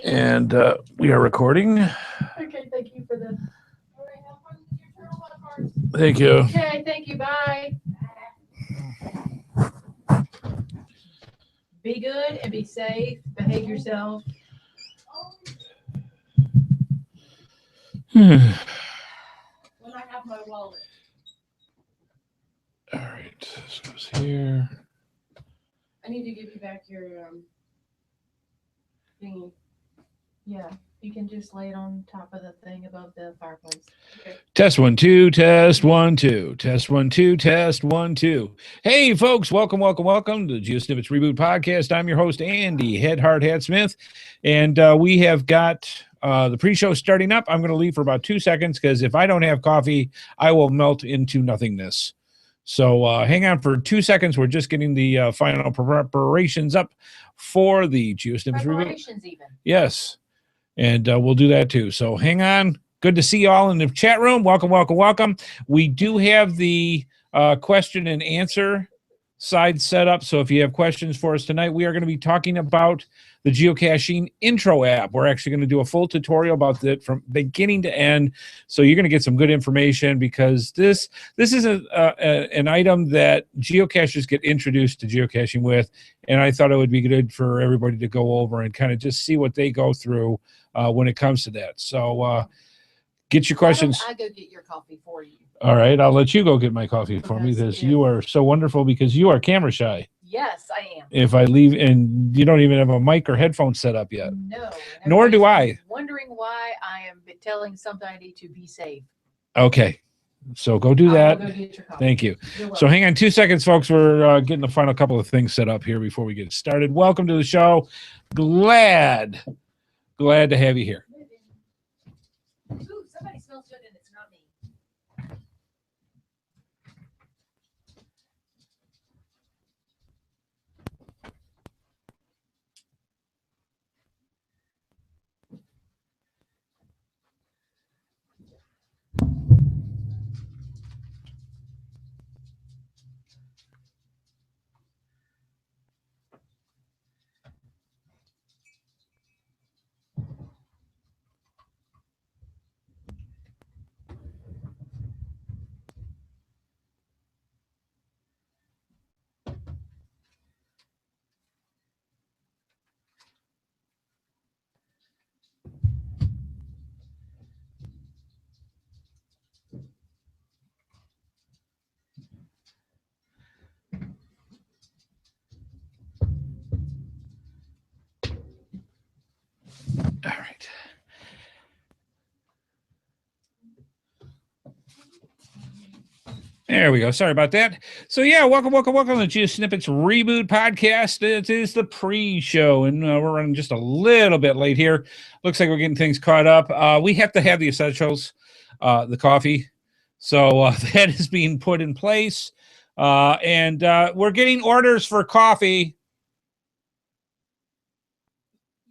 And we are recording. Okay, thank you for the. Thank you. Okay, thank you. Bye. Be good and be safe. Behave yourself. All When I have my wallet. right, this goes here. I need to give you back your thingy. Yeah, you can just lay it on top of the thing above the fireplace. Okay. Test 1 2, test 1 2, test 1 2, test 1 2. Hey folks, welcome to the GeoSnippits Reboot Podcast. I'm your host Andy HeadHardHat Smith, and we have got the pre-show starting up. I'm going to leave for about 2 seconds because if I don't have coffee, I will melt into nothingness. So hang on for 2 seconds. We're just getting the final preparations up for the GeoSnippits Reboot. Preparations even. Yes. And we'll do that too. So hang on. Good to see you all in the chat room. Welcome. We do have the question and answer side set up. So if you have questions for us tonight, we are going to be talking about the Geocaching Intro App. We're actually going to do a full tutorial about it from beginning to end. So you're going to get some good information because this is an item that geocachers get introduced to geocaching with. And I thought it would be good for everybody to go over and kind of just see what they go through when it comes to that. So get your questions. I go get your coffee for you. All right, I'll let you go get my coffee for me because you are so wonderful because you are camera shy. Yes, I am. If I leave and you don't even have a mic or headphones set up yet. No. Nor do I. Wondering why I am telling somebody to be safe. Okay, so go do that. Go get your coffee. Thank you. So hang on 2 seconds, folks. We're getting the final couple of things set up here before we get started. Welcome to the show. Glad to have you here. Ooh, somebody smells good and it's not me. All right. There we go. Sorry about that. So yeah, welcome to the GeoSnippits Reboot Podcast. It is the pre-show, and we're running just a little bit late here. Looks like we're getting things caught up. We have to have the essentials, the coffee. So that is being put in place. And we're getting orders for coffee.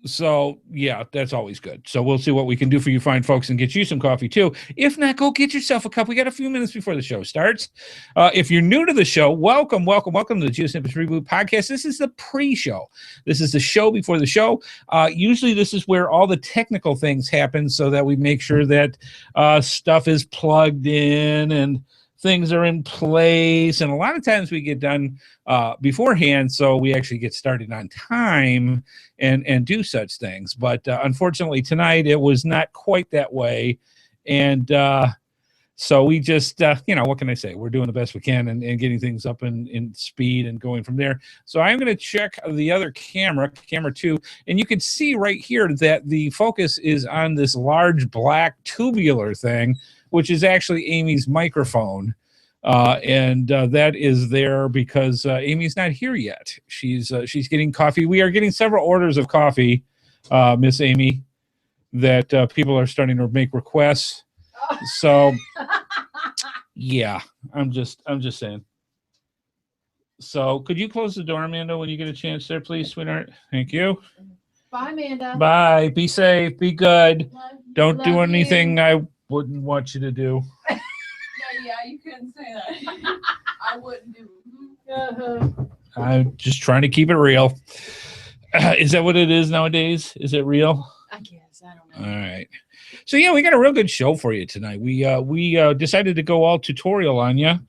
So, yeah, that's always good. So we'll see what we can do for you fine folks and get you some coffee, too. If not, go get yourself a cup. We got a few minutes before the show starts. If you're new to the show, welcome to the GeoSnippits Reboot Podcast. This is the pre-show. This is the show before the show. Usually this is where all the technical things happen so that we make sure that stuff is plugged in and things are in place. And a lot of times we get done beforehand, so we actually get started on time and do such things. But unfortunately tonight it was not quite that way. And so we just, what can I say? We're doing the best we can and getting things up in speed and going from there. So I'm going to check the other camera 2, and you can see right here that the focus is on this large black tubular thing, which is actually Amy's microphone. And that is there because Amy's not here yet. She's getting coffee. We are getting several orders of coffee, Miss Amy, that people are starting to make requests. So yeah, I'm just saying. So could you close the door, Amanda, when you get a chance there, please, sweetheart? Thank you. Bye, Amanda. Bye. Be safe. Be good. Don't Love do anything you. I wouldn't want you to do. Yeah, you couldn't say that. I wouldn't do it. Uh-huh. I'm just trying to keep it real. Is that what it is nowadays? Is it real? guess. I don't know. All right. So yeah, we got a real good show for you tonight. We decided to go all tutorial on you,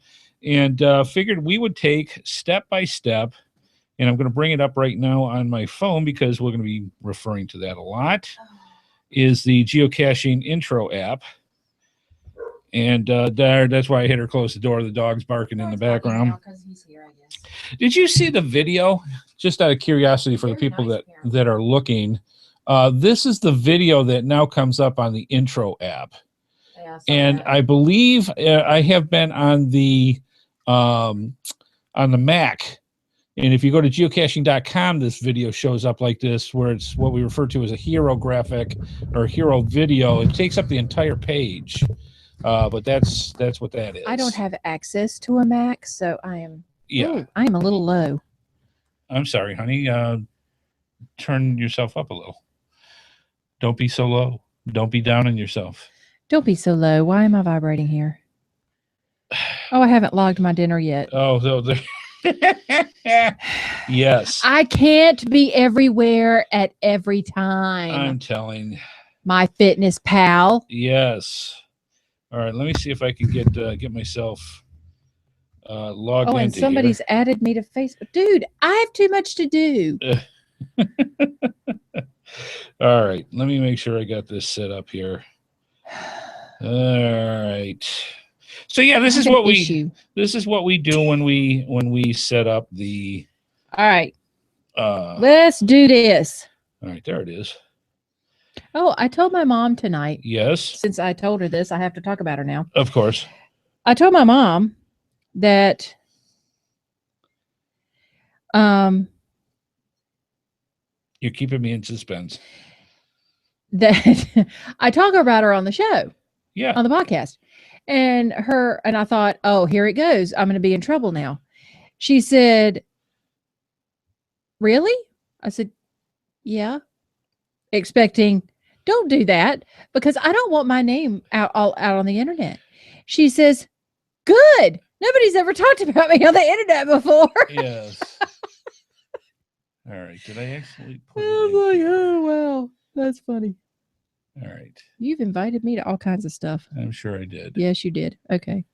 and figured we would take step by step. And I'm going to bring it up right now on my phone because we're going to be referring to that a lot. Is the Geocaching Intro App. And that's why I had her close the door. The dog's barking in the background. He's here, I guess. Did you see the video? Just out of curiosity for the people that are looking, this is the video that now comes up on the Intro app. Yeah, And I believe I have been on the Mac. And if you go to geocaching.com, this video shows up like this, where it's what we refer to as a hero graphic or hero video. It takes up the entire page. But that's what that is. I don't have access to a Mac, so I am. Yeah. Ooh, I am a little low. I'm sorry, honey. Turn yourself up a little. Don't be so low. Don't be down on yourself. Don't be so low. Why am I vibrating here? Oh, I haven't logged my dinner yet. Oh, so there. Yes. I can't be everywhere at every time. I'm telling. My fitness pal. Yes. All right. Let me see if I can get myself logged Oh, and into somebody's here. added me to Facebook. Dude, I have too much to do. All right. Let me make sure I got this set up here. All right. So yeah, this is what we do when we set up the All right. Let's do this. all right, there it is. Oh, I told my mom tonight. Yes, Since I told her this, I have to talk about her now. of course. I told my mom that You're keeping me in suspense. that I talk about her on the show, Yeah. on the podcast. And I thought, oh, here it goes. I'm going to be in trouble now. She said, really? I said, yeah. Expecting, don't do that because I don't want my name out on the internet. She says, good. Nobody's ever talked about me on the internet before. Yes. All right. Did I actually I put was it in like, here? oh, wow. That's funny. All right. You've invited me to all kinds of stuff. I'm sure I did. Yes, you did. Okay.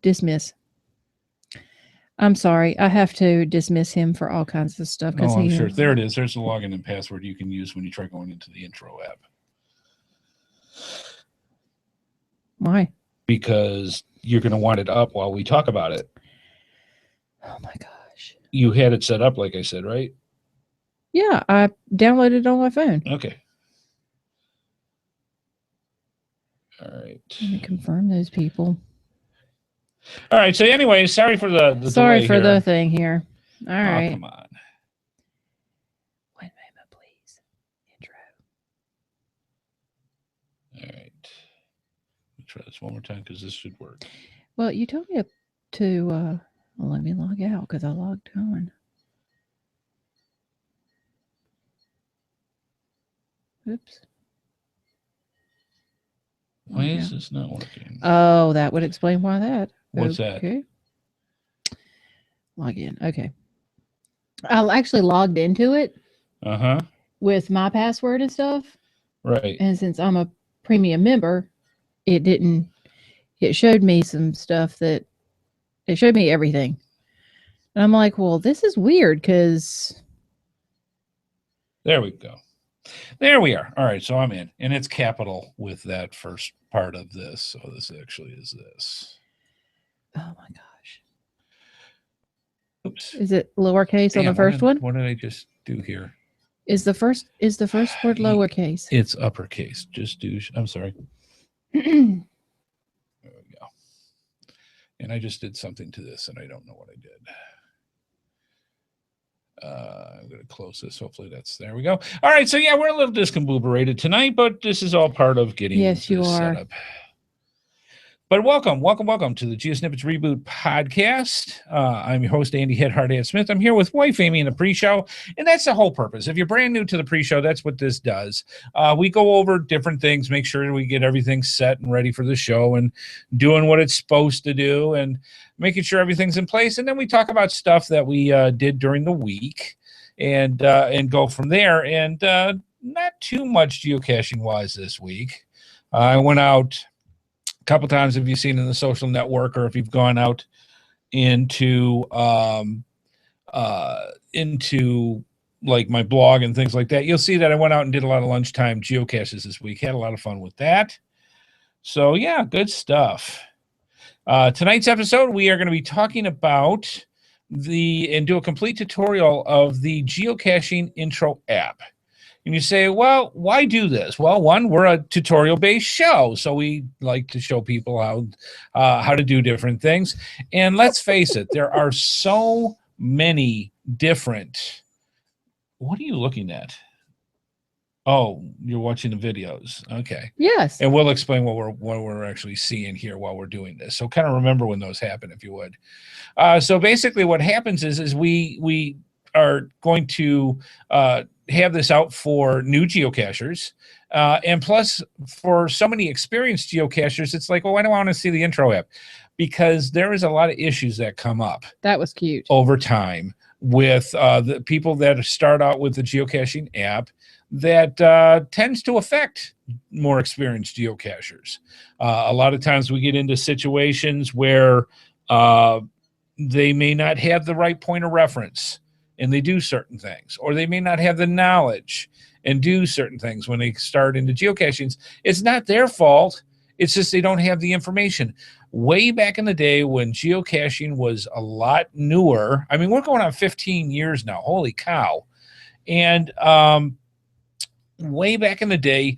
Dismiss. I'm sorry. I have to dismiss him for all kinds of stuff. Oh, I'm sure. There it is. There's the login and password you can use when you try going into the Intro app. Why? Because you're going to want it up while we talk about it. Oh my gosh. You had it set up, like I said, right? Yeah, I downloaded it on my phone. Okay. All right. Let me confirm those people. All right. So, anyway, sorry for the Sorry delay for here. the thing here. All Oh, right. come on. One moment, please. Intro. All right. Let me try this one more time because this should work. Well, you told me to well, let me log out because I logged on. Oops. Why Log is out. this not working? Oh, that would explain why that. What's that? Okay. Log in. Okay. I actually logged into it Uh-huh. with my password and stuff. Right. And since I'm a premium member, it showed me some stuff it showed me everything. And I'm like, well, this is weird because There we go. There we are. All right. So I'm in. And it's capital with that first part of this. So this actually is this. oh my gosh. Oops. Is it lowercase on Damn, the first one? What did I just do here? Is the first word lowercase? It's uppercase. Just do. I'm sorry. Oh There we go. And I just did something to this and I don't know what I did. I'm going to close this. Hopefully that's there we go. All right. So yeah, we're a little discombobulated tonight, but this is all part of getting Yes, you this are. set up. But welcome to the GeoSnippits Reboot Podcast. I'm your host, Andy HeadHardHat Smith. I'm here with wife Amy in the pre-show, and that's the whole purpose. If you're brand new to the pre-show, that's what this does. We go over different things, make sure we get everything set and ready for the show and doing what it's supposed to do and making sure everything's in place. And then we talk about stuff that we did during the week and go from there. And not too much geocaching wise this week. I went out a couple times. If you've seen in the social network, or if you've gone out into like my blog and things like that, you'll see that I went out and did a lot of lunchtime geocaches this week. Had a lot of fun with that. So yeah, good stuff. Tonight's episode, we are going to be talking about and do a complete tutorial of the Geocaching Intro App. And you say, well, why do this? Well, one, we're a tutorial-based show, so we like to show people how to do different things. And let's face it, there are so many different. What are you looking at? Oh, you're watching the videos. Okay. Yes. And we'll explain what we're actually seeing here while we're doing this. So kind of remember when those happen, if you would. So basically what happens is we are going to have this out for new geocachers. And plus, for so many experienced geocachers, it's like, well, I don't want to see the intro app, because there is a lot of issues that come up. That was cute. Over time with the people that start out with the geocaching app, that tends to affect more experienced geocachers. A lot of times we get into situations where they may not have the right point of reference and they do certain things, or they may not have the knowledge and do certain things when they start into geocaching. It's not their fault. It's just they don't have the information. Way back in the day when geocaching was a lot newer, I mean, we're going on 15 years now. Holy cow. And way back in the day,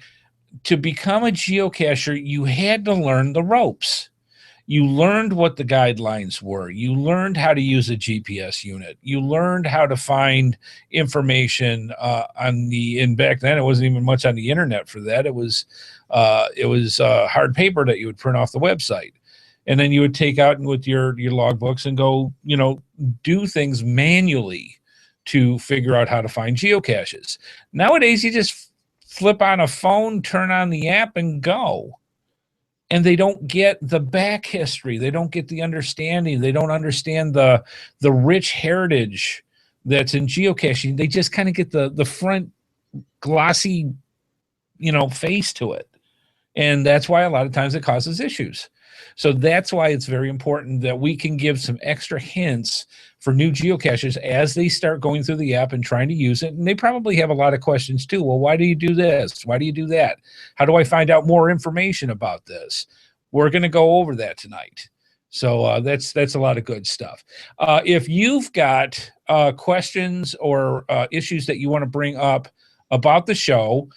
to become a geocacher, you had to learn the ropes. You learned what the guidelines were. You learned how to use a GPS unit. You learned how to find information and back then it wasn't even much on the internet for that. It was hard paper that you would print off the website. And then you would take out with your logbooks and go, do things manually to figure out how to find geocaches. Nowadays, you just flip on a phone, turn on the app, and go. And they don't get the back history. They don't get the understanding. They don't understand the rich heritage that's in geocaching. They just kind of get the front glossy, face to it. And that's why a lot of times it causes issues. So that's why it's very important that we can give some extra hints for new geocachers as they start going through the app and trying to use it. And they probably have a lot of questions too. Well, why do you do this? Why do you do that? How do I find out more information about this? We're going to go over that tonight. So that's a lot of good stuff. If you've got questions or issues that you want to bring up about the show,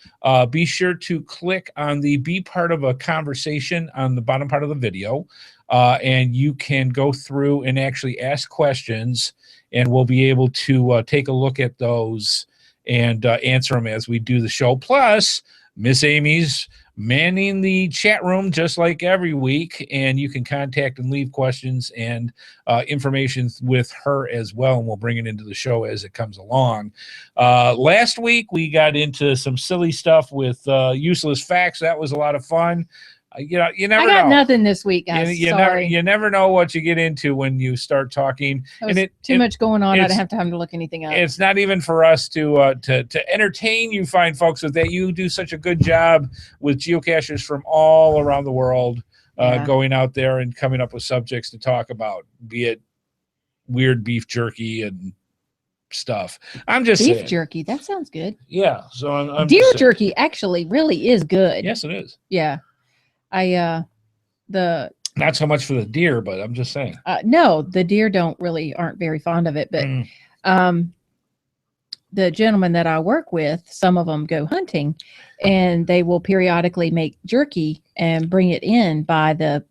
be sure to click on the Be Part of a Conversation on the bottom part of the video, and you can go through and actually ask questions, and we'll be able to take a look at those and answer them as we do the show. Plus, Miss Amy's manning the chat room just like every week, and you can contact and leave questions and information with her as well, and we'll bring it into the show as it comes along. Last week we got into some silly stuff with useless facts. That was a lot of fun. You never know. I got nothing this week, guys. Sorry. You never know what you get into when you start talking. Too much going on. I didn't have time to look anything up. It's not even for us to entertain you fine folks with that. You do such a good job with geocachers from all around the world, going out there and coming up with subjects to talk about, be it weird beef jerky and stuff. I'm just beef saying. Jerky. That sounds good. Yeah. So I'm deer jerky actually really is good. Yes, it is. Yeah. Not so much for the deer, but I'm just saying. No, the deer aren't very fond of it, but the gentleman that I work with, some of them go hunting, and they will periodically make jerky and bring it in by the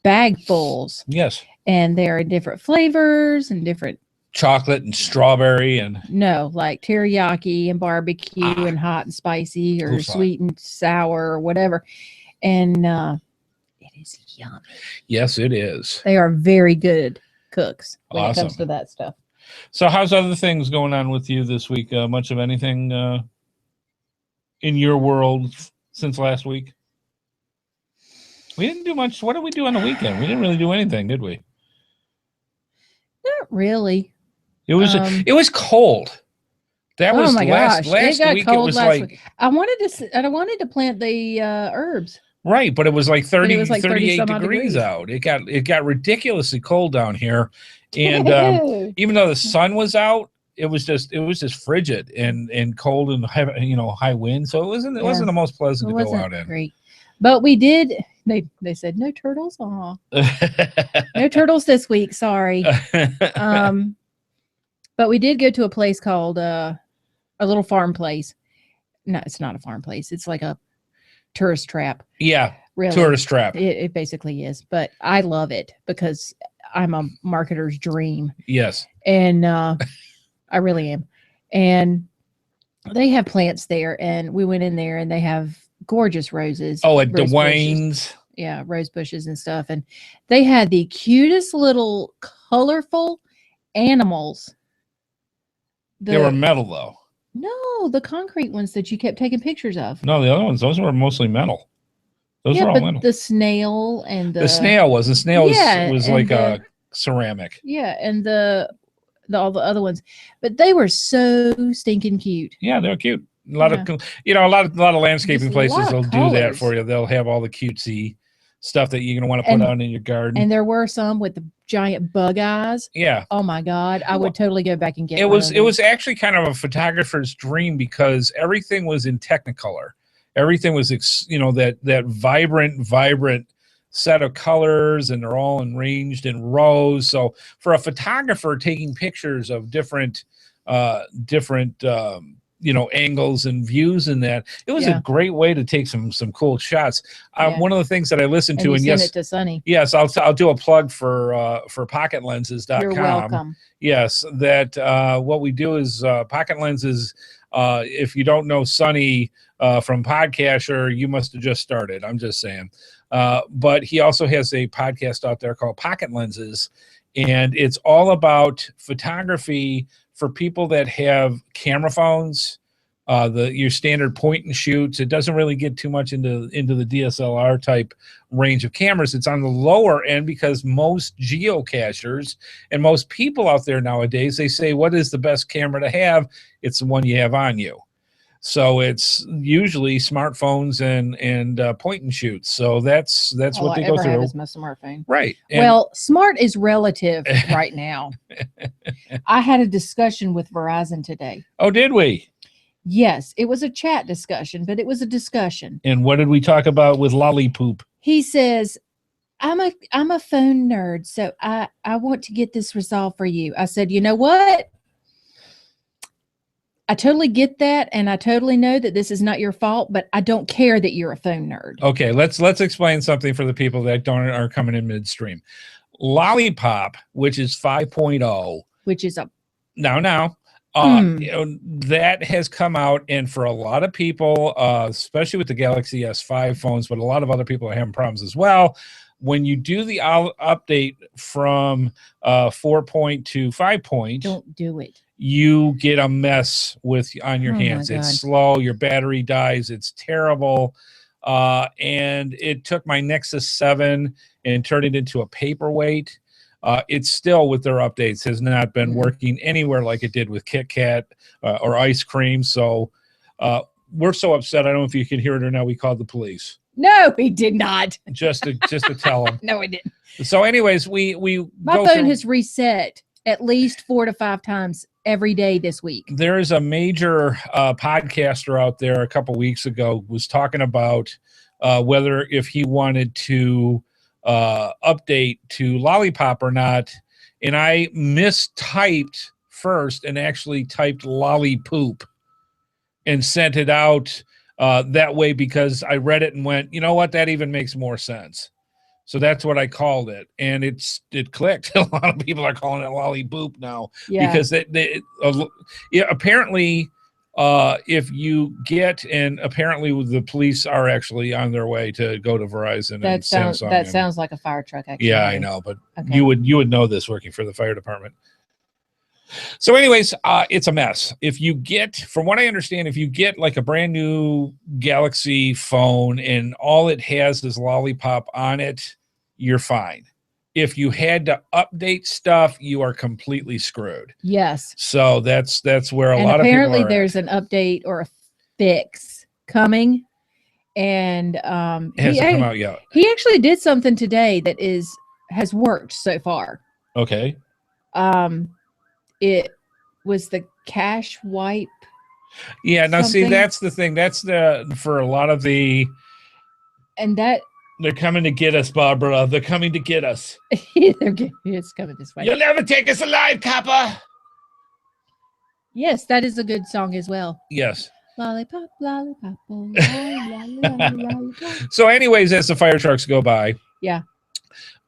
bagfuls. Yes. And they're in different flavors and different chocolate and strawberry and like teriyaki and barbecue and hot and spicy or sweet and sour or whatever. And it is yummy. Yes, it is. They are very good cooks when Awesome. it comes to that stuff. So how's other things going on with you this week? Much of anything in your world since last week? We didn't do much. What did we do on the weekend? We didn't really do anything, did we? Not really. It was cold. That Oh was my last gosh, it got week. It cold was last like week. I wanted to plant the herbs. right, but it was like But 30, it was like 30 38 some odd degrees degrees. out. It got ridiculously cold down here, and even though the sun was out, it was just frigid and cold and heavy, high wind. So it wasn't the most pleasant It to go wasn't out in. great. But we did. They said no turtles. Aw. No turtles this week. Sorry. But we did go to a place called a little farm place. No, it's not a farm place. It's like a tourist trap. Yeah, Really. tourist trap. It basically is. But I love it because I'm a marketer's dream. Yes. And I really am. And they have plants there. And we went in there and they have gorgeous roses. Oh, at rose bushes. Dwayne's. Yeah, rose bushes and stuff. And they had the cutest little colorful animals. They were metal, though. No, the concrete ones that you kept taking pictures of. No, the other ones, those were mostly metal. Those were all but metal. the snail and The snail was Yeah, was and like a ceramic. Yeah, and all the other ones, but they were so stinking cute. Yeah, they're cute. A lot of a lot of landscaping Just a places lot will of do that colors. for you. They'll have all the cutesy stuff that you're gonna want to put out in your garden. And there were some with the giant bug eyes. Yeah. Oh my God, I would totally go back and get. It one was of those. actually kind of a photographer's dream because everything was in Technicolor. Everything was that vibrant set of colors, and they're all arranged in rows. So for a photographer taking pictures of different angles and views in that, it was a great way to take some cool shots. One of the things that I listened to, and and send yes, it to Sunny. yes, I'll do a plug for pocketlenses.com. You're welcome. Yes, that what we do is Pocket Lenses. If you don't know Sunny from Podcaster, you must have just started. I'm just saying. But he also has a podcast out there called Pocket Lenses, and it's all about photography for people that have camera phones, your standard point and shoots. It doesn't really get too much into the DSLR type range of cameras. It's on the lower end because most geocachers and most people out there nowadays, they say, what is the best camera to have? It's the one you have on you. So it's usually smartphones and point and shoots. So that's what they go through. Have is my smartphone. Right. Well, smart is relative right now. I had a discussion with Verizon today. Oh, did we? Yes, it was a chat discussion, but it was a discussion. And what did we talk about with Lollipoop? He says, I'm a phone nerd, so I want to get this resolved for you. I said, you know what? I totally get that, and I totally know that this is not your fault, but I don't care that you're a phone nerd. Okay, let's explain something for the people that are coming in midstream. Lollipop, which is 5.0, which is a that has come out, and for a lot of people, especially with the Galaxy S5 phones, but a lot of other people are having problems as well. When you do the update from 4 point to 5 point, don't do it. You get a mess on your hands. My God. It's slow. Your battery dies. It's terrible. And it took my Nexus 7 and turned it into a paperweight. It's still, with their updates, has not been working anywhere like it did with Kit Kat or ice cream. So we're so upset. I don't know if you can hear it or not. We called the police. No, he did not. Just to tell them. No, he didn't. So anyways, my phone has reset at least 4 to 5 times every day this week. There is a major podcaster out there a couple weeks ago was talking about whether if he wanted to update to Lollipop or not. And I mistyped first and actually typed Lollipoop and sent it out that way because I read it and went, you know what, that even makes more sense. So that's what I called it, and it clicked. A lot of people are calling it Lollipoop now because apparently if you get, and apparently the police are actually on their way to go to Verizon and Samsung. That sounds like a fire truck. Actually, yeah, I know, but you would know this working for the fire department. So anyways, it's a mess. If you get, from what I understand, if you get like a brand new Galaxy phone and all it has is Lollipop on it, you're fine. if you had to update stuff, you are completely screwed. Yes. So that's where a And lot of people apparently are there's an update or a fix coming. And it hasn't come out yet. he actually did something today that has worked so far. Okay. It was the cache wipe. Yeah, now see, something. that's the thing. That's for a lot of And that they're coming to get us, Barbara. They're coming to get us. it's coming this way. You'll never take us alive, Copper. Yes, that is a good song as well. Yes. Lollipop, lollipop, oh, lollipop. So anyways, as the fire trucks go by. Yeah.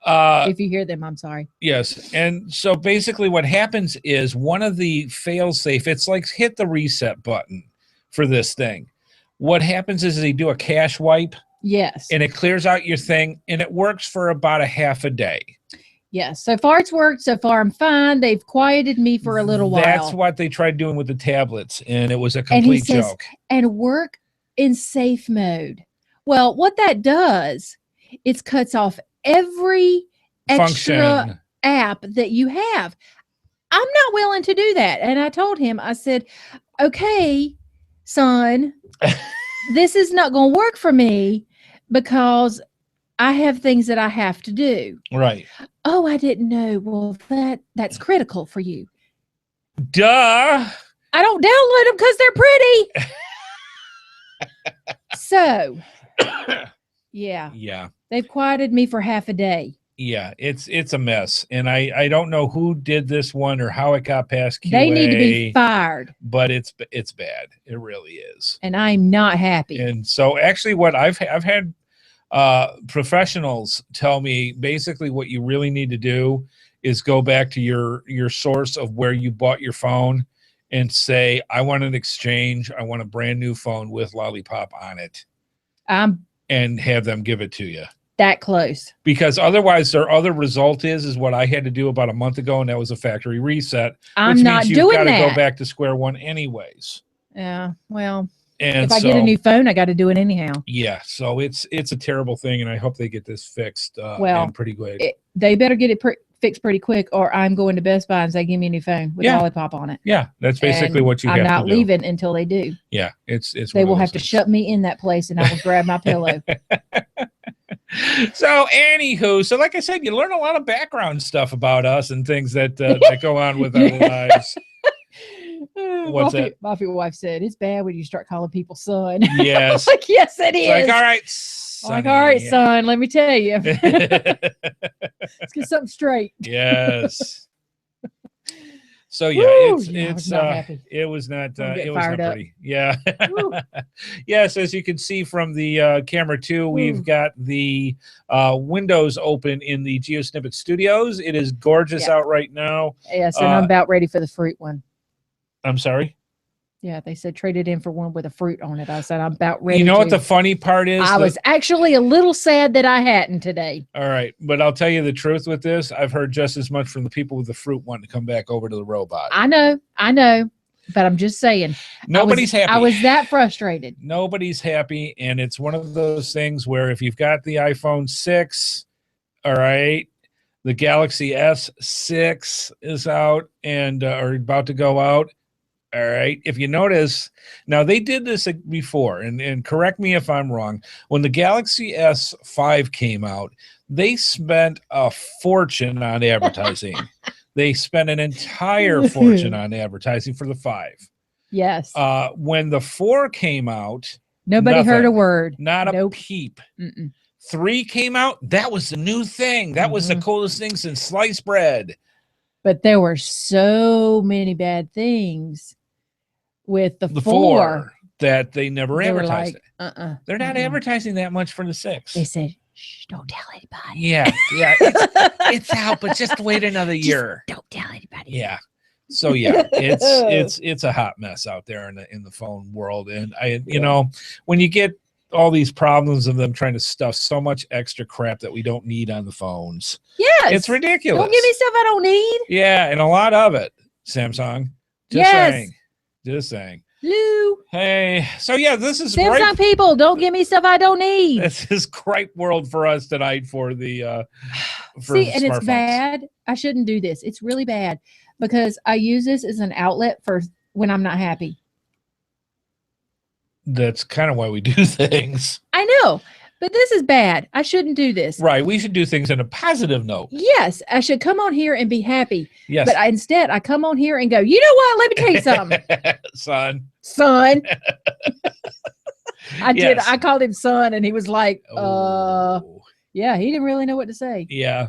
If you hear them, I'm sorry. Yes. And so basically what happens is one of the fail-safe, it's like hit the reset button for this thing. What happens is they do a cache wipe. Yes. And it clears out your thing, and it works for about a half a day. Yes. So far it's worked. So far I'm fine. They've quieted me for a little while. That's what they tried doing with the tablets, and it was a complete joke. And work in safe mode. Well, what that does, it cuts off every extra app that you have. I'm not willing to do that. And I told him, I said, okay, son, this is not going to work for me because I have things that I have to do. Right. Oh, I didn't know. Well, that's critical for you. Duh. I don't download them because they're pretty. So, yeah. Yeah. They've quieted me for half a day. Yeah, it's a mess. And I don't know who did this one or how it got past QA. They need to be fired. But it's bad. It really is. And I'm not happy. And so actually what I've had professionals tell me basically what you really need to do is go back to your source of where you bought your phone and say, I want an exchange. I want a brand new phone with Lollipop on it. And have them give it to you. That close. Because otherwise their other result is what I had to do about a month ago, and that was a factory reset. I'm not doing that. You've got to go back to square one anyways. Yeah, well, and if I get a new phone, I got to do it anyhow. Yeah, so it's a terrible thing, and I hope they get this fixed and pretty quick. They better get it fixed pretty quick, or I'm going to Best Buy and say, give me a new phone with Lollipop on it. Yeah, that's basically what you have to do. I'm not leaving until they do. Yeah, it's they will have to shut me in that place, and I will grab my pillow. So anywho, so like I said, you learn a lot of background stuff about us and things that go on with our lives. What's that? My wife said, it's bad when you start calling people son. Yes. Like, yes, it is. Like, all right, sonny. Like, all right, son, let me tell you. Let's get something straight. Yes. So yeah, it was not pretty. Yeah. Yes, as you can see from the camera too, we've got the windows open in the GeoSnippits studios. It is gorgeous out right now. Yes, and I'm about ready for the fruit one. I'm sorry? Yeah, they said trade it in for one with a fruit on it. I said I'm about ready. You know what the funny part is? I was actually a little sad that I hadn't today. All right, but I'll tell you the truth with this. I've heard just as much from the people with the fruit wanting to come back over to the robot. I know, but I'm just saying. Nobody's happy. I was that frustrated. Nobody's happy, and it's one of those things where if you've got the iPhone 6, all right, the Galaxy S6 is out and or about to go out. All right. If you notice, now they did this before, and correct me if I'm wrong. When the Galaxy S5 came out, they spent a fortune on advertising. They spent an entire fortune on advertising for the 5. Yes. When the 4 came out, nobody heard a word. Not a peep. 3 came out. That was the new thing. That was the coolest thing since sliced bread. But there were so many bad things with the 4 that they never advertised. Like, They're not advertising that much for the 6. They said, shh, don't tell anybody. Yeah. It's out, but just wait another year. Don't tell anybody. Yeah. So yeah, it's a hot mess out there in the phone world. And you know, when you get all these problems of them trying to stuff so much extra crap that we don't need on the phones. Yes. It's ridiculous. Don't give me stuff I don't need. Yeah, and a lot of it, Samsung. Just saying. Lou. Hey, so yeah, this is Samsung gripe. people, don't give me stuff I don't need. This is gripe world for us tonight for the for See, and it's smartphones. bad. I shouldn't do this. It's really bad because I use this as an outlet for when I'm not happy. That's kind of why we do things. I know, but this is bad. I shouldn't do this. Right. We should do things in a positive note. Yes, I should come on here and be happy. Yes. But instead, I come on here and go, you know what? Let me tell you something, Son. I did. Yes. I called him son, and he was like, Oh. yeah, he didn't really know what to say. Yeah.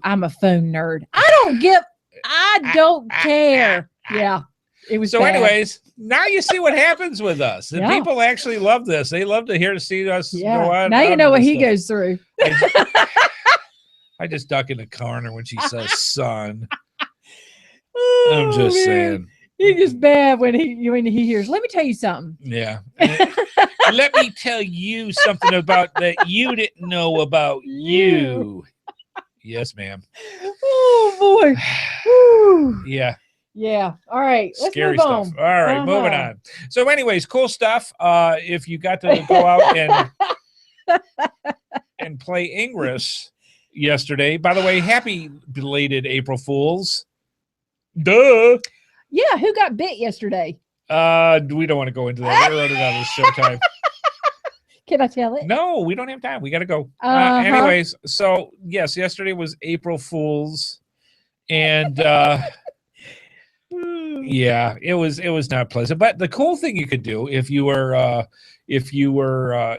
I'm a phone nerd. I don't care. Yeah. It was So bad. anyways, now you see what happens with us. And Yeah. people actually love this. They love to hear to see us Yeah. go on. Now you on know with what this he stuff. goes through. I just duck in the corner when she says son. I'm Oh, just man. saying. He's just bad when he hears. Let me tell you something. Yeah. Let me tell you something about that you didn't know about you. Yes, ma'am. Oh boy. Woo. Yeah. Yeah. All right. Let's Scary move stuff. on. All right, moving on. So, anyways, cool stuff. If you got to go out and play Ingress yesterday, by the way, happy belated April Fools. Duh. Yeah. Who got bit yesterday? We don't want to go into that. We're running out of showtime. Can I tell it? No, we don't have time. We got to go. Uh-huh. Anyways, so yes, yesterday was April Fools, and yeah, it was not pleasant. But the cool thing you could do if you were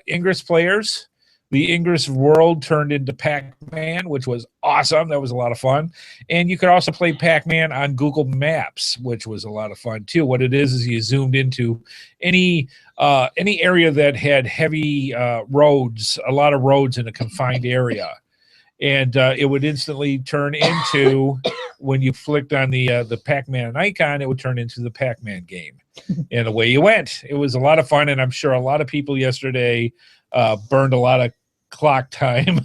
Ingress players, the Ingress world turned into Pac-Man, which was awesome. That was a lot of fun. And you could also play Pac-Man on Google Maps, which was a lot of fun too. What it is you zoomed into any area that had heavy roads, a lot of roads in a confined area. And it would instantly turn into, when you flicked on the Pac-Man icon, it would turn into the Pac-Man game. And away you went. It was a lot of fun, and I'm sure a lot of people yesterday burned a lot of clock time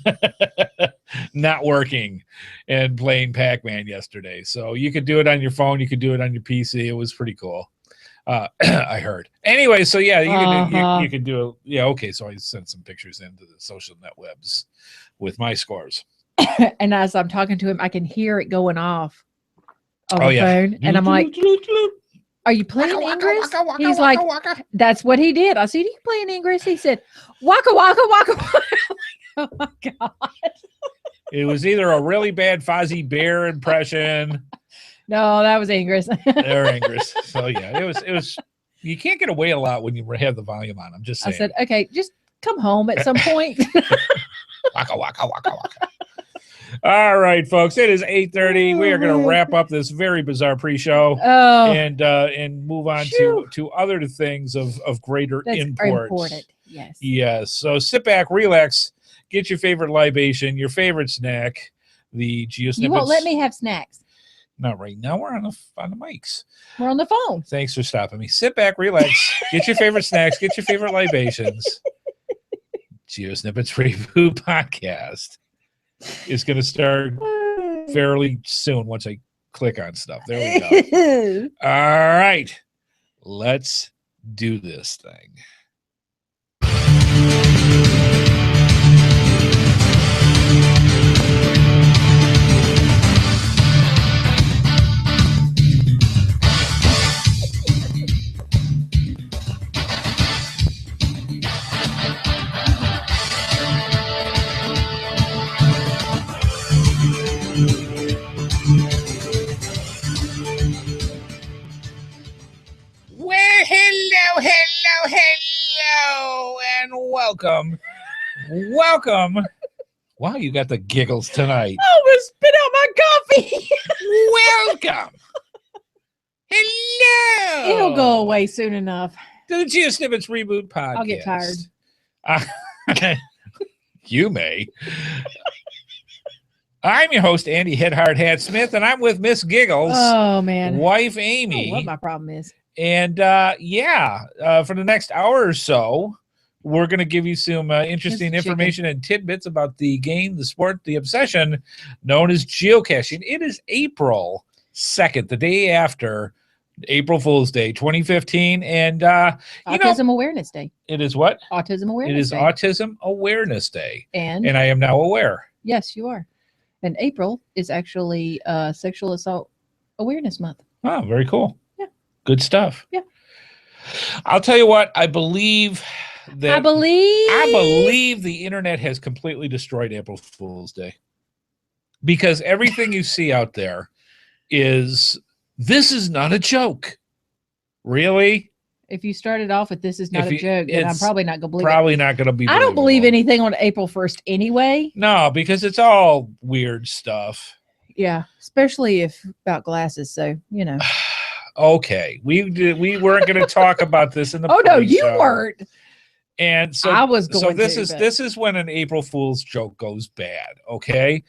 not working and playing Pac-Man yesterday. So you could do it on your phone. You could do it on your PC. It was pretty cool. I heard. Anyway, so yeah, you could do it. Yeah, okay. So I sent some pictures into the social net webs with my scores. And as I'm talking to him, I can hear it going off on the yeah. phone. And I'm like, are you playing Ingress? He's like, that's what he did. I said, are you playing Ingress? He said, waka, waka, waka, waka. Oh my God. It was either a really bad Fozzie Bear impression No, that was Ingress. or Ingress. So yeah, it was. You can't get away a lot when you have the volume on. I'm just I saying. said, okay, just come home at some point. Waka, waka, waka, waka. All right, folks. It is 8:30. We are going to wrap up this very bizarre pre-show Oh, and move on to other things of greater that's import. important. Yes. Yes. So sit back, relax, get your favorite libation, your favorite snack, the GeoSnippits. You won't let me have snacks. Not right now. We're on the mics. We're on the phone. Thanks for stopping me. Sit back, relax, get your favorite snacks, get your favorite libations. GeoSnippits Reboot Podcast is going to start fairly soon once I click on stuff. There we go. All right. Let's do this thing. Well, hello, and welcome. Wow, you got the giggles tonight. I almost spit out my coffee. Welcome. Hello. It'll go away soon enough. To the GeoSnippits Reboot Podcast. I'll get tired. You may. I'm your host, Andy HeadHardHat Smith, and I'm with Miss Giggles, Oh man. wife I don't Amy. know what my problem is. And for the next hour or so, we're going to give you some interesting Just chicken. information and tidbits about the game, the sport, the obsession known as geocaching. It is April 2nd, the day after April Fool's Day 2015. And, you know, Autism Awareness Day. it is what? Autism Awareness It is Day. Autism Awareness Day. And And I am now aware. yes, you are. And April is actually Sexual Assault Awareness Month. Oh, very cool. Yeah. Good stuff. Yeah. I'll tell you what, I believe that I believe the internet has completely destroyed April Fool's Day. Because everything you see out there is, this is not a joke. Really? if you started off with this is not If a you- joke, then I'm it's probably not gonna believe Probably not going to be. it. I don't believe believable. anything on April 1st anyway. No, because it's all weird stuff. Yeah, especially if about glasses. So you know. Okay, we weren't going to talk about this in the. Oh no, you pre-show. weren't. And so I was going. So this to, is but- this is when an April Fool's joke goes bad. Okay,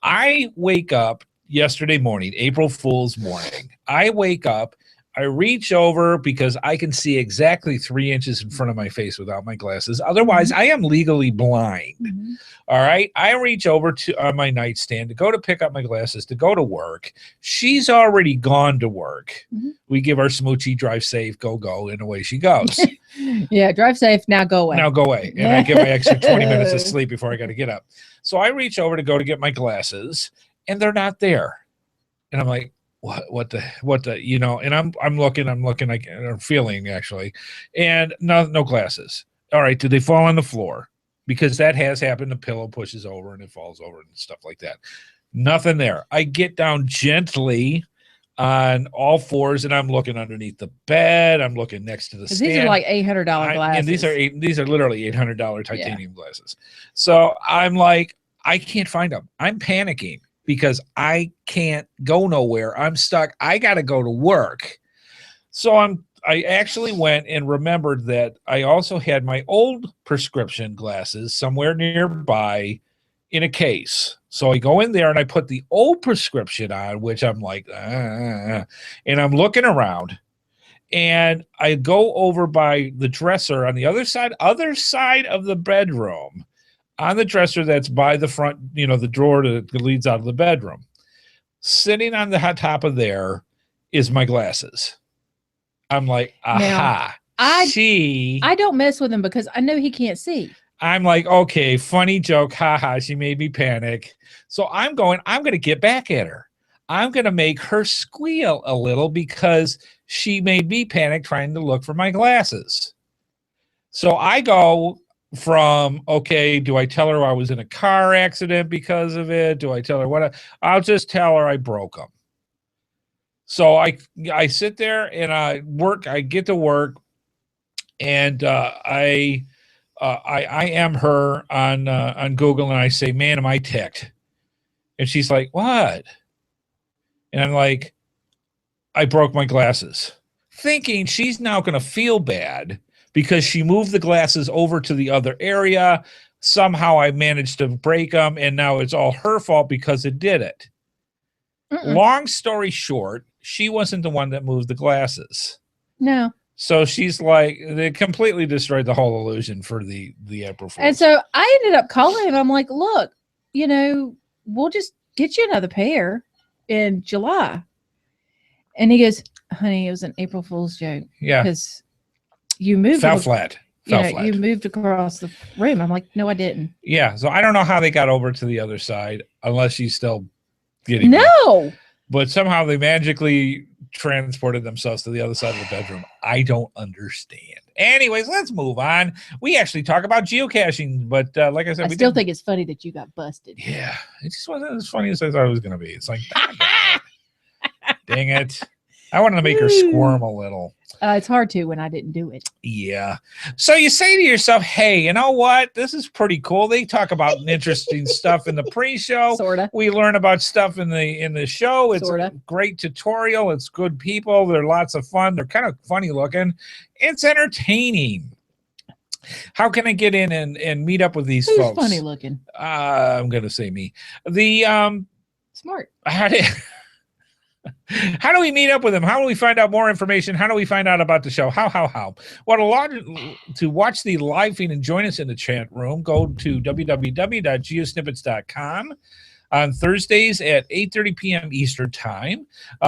I wake up yesterday morning, April Fool's morning. I wake up. I reach over because I can see exactly 3 inches in front of my face without my glasses. Otherwise, I am legally blind. Mhm. All right. I reach over to on my nightstand to go to pick up my glasses to go to work. She's already gone to work. Mhm. We give our smoochie, drive safe, go, and away she goes. Yeah, drive safe. Now go away. Now go away. And I get my extra 20 minutes of sleep before I got to get up. So I reach over to go to get my glasses and they're not there. And I'm like, what the, you know, and I'm looking, I'm feeling actually, and no glasses. All right. Did they fall on the floor? Because that has happened. The pillow pushes over and it falls over and stuff like that. Nothing there. I get down gently on all fours and I'm looking underneath the bed. I'm looking next to the 'Cause stand. these are like $800 glasses. And these are literally $800 titanium glasses. So I'm like, I can't find them. I'm panicking because I can't go nowhere. I'm stuck. I got to go to work. So I actually went and remembered that I also had my old prescription glasses somewhere nearby in a case. So I go in there and I put the old prescription on, which I'm like, and I'm looking around. And I go over by the dresser on the other side of the bedroom, on the dresser that's by the front, you know, the drawer that leads out of the bedroom. Sitting on the top of there is my glasses. I'm like, aha. I don't mess with him because I know he can't see. I'm like, okay, funny joke. Haha, she made me panic. So I'm going to get back at her. I'm going to make her squeal a little because she made me panic trying to look for my glasses. So I go from, okay, do I tell her I was in a car accident because of it? Do I tell her what? I'll just tell her I broke them. So I sit there and I get to work and I am her on Google and I say, man, am I ticked? And she's like, what? And I'm like, I broke my glasses, thinking she's now going to feel bad because she moved the glasses over to the other area. Somehow I managed to break them, and now it's all her fault because it did it. Mm-mm. Long story short, she wasn't the one that moved the glasses. No. So she's like, they completely destroyed the whole illusion for the April Fool's. And so I ended up calling him. I'm like, look, you know, we'll just get you another pair in July. And he goes, honey, it was an April Fool's joke. Yeah. Because you moved. Fell flat. You moved across the room. I'm like, no, I didn't. Yeah. So I don't know how they got over to the other side unless she's still getting No. But somehow they magically transported themselves to the other side of the bedroom. I don't understand. Anyways, let's move on. We actually talk about geocaching, but like I said, I we still didn't- think it's funny that you got busted. Yeah, it just wasn't as funny as I thought it was going to be. It's like, dang it. I wanted to make her squirm a little. It's hard to when I didn't do it. Yeah. So you say to yourself, hey, you know what? This is pretty cool. They talk about interesting stuff in the pre-show. Sorta. We learn about stuff in the show. It's Sorta. a great tutorial. It's good people. They're lots of fun. They're kind of funny looking. It's entertaining. How can I get in and meet up with these Who's folks? funny looking? I'm gonna say me. The Smart. how do we meet up with them? How do we find out more information? How do we find out about the show? How? Well, to watch the live feed and join us in the chat room, go to www.geosnippits.com. on Thursdays at 8:30 p.m. Eastern Time.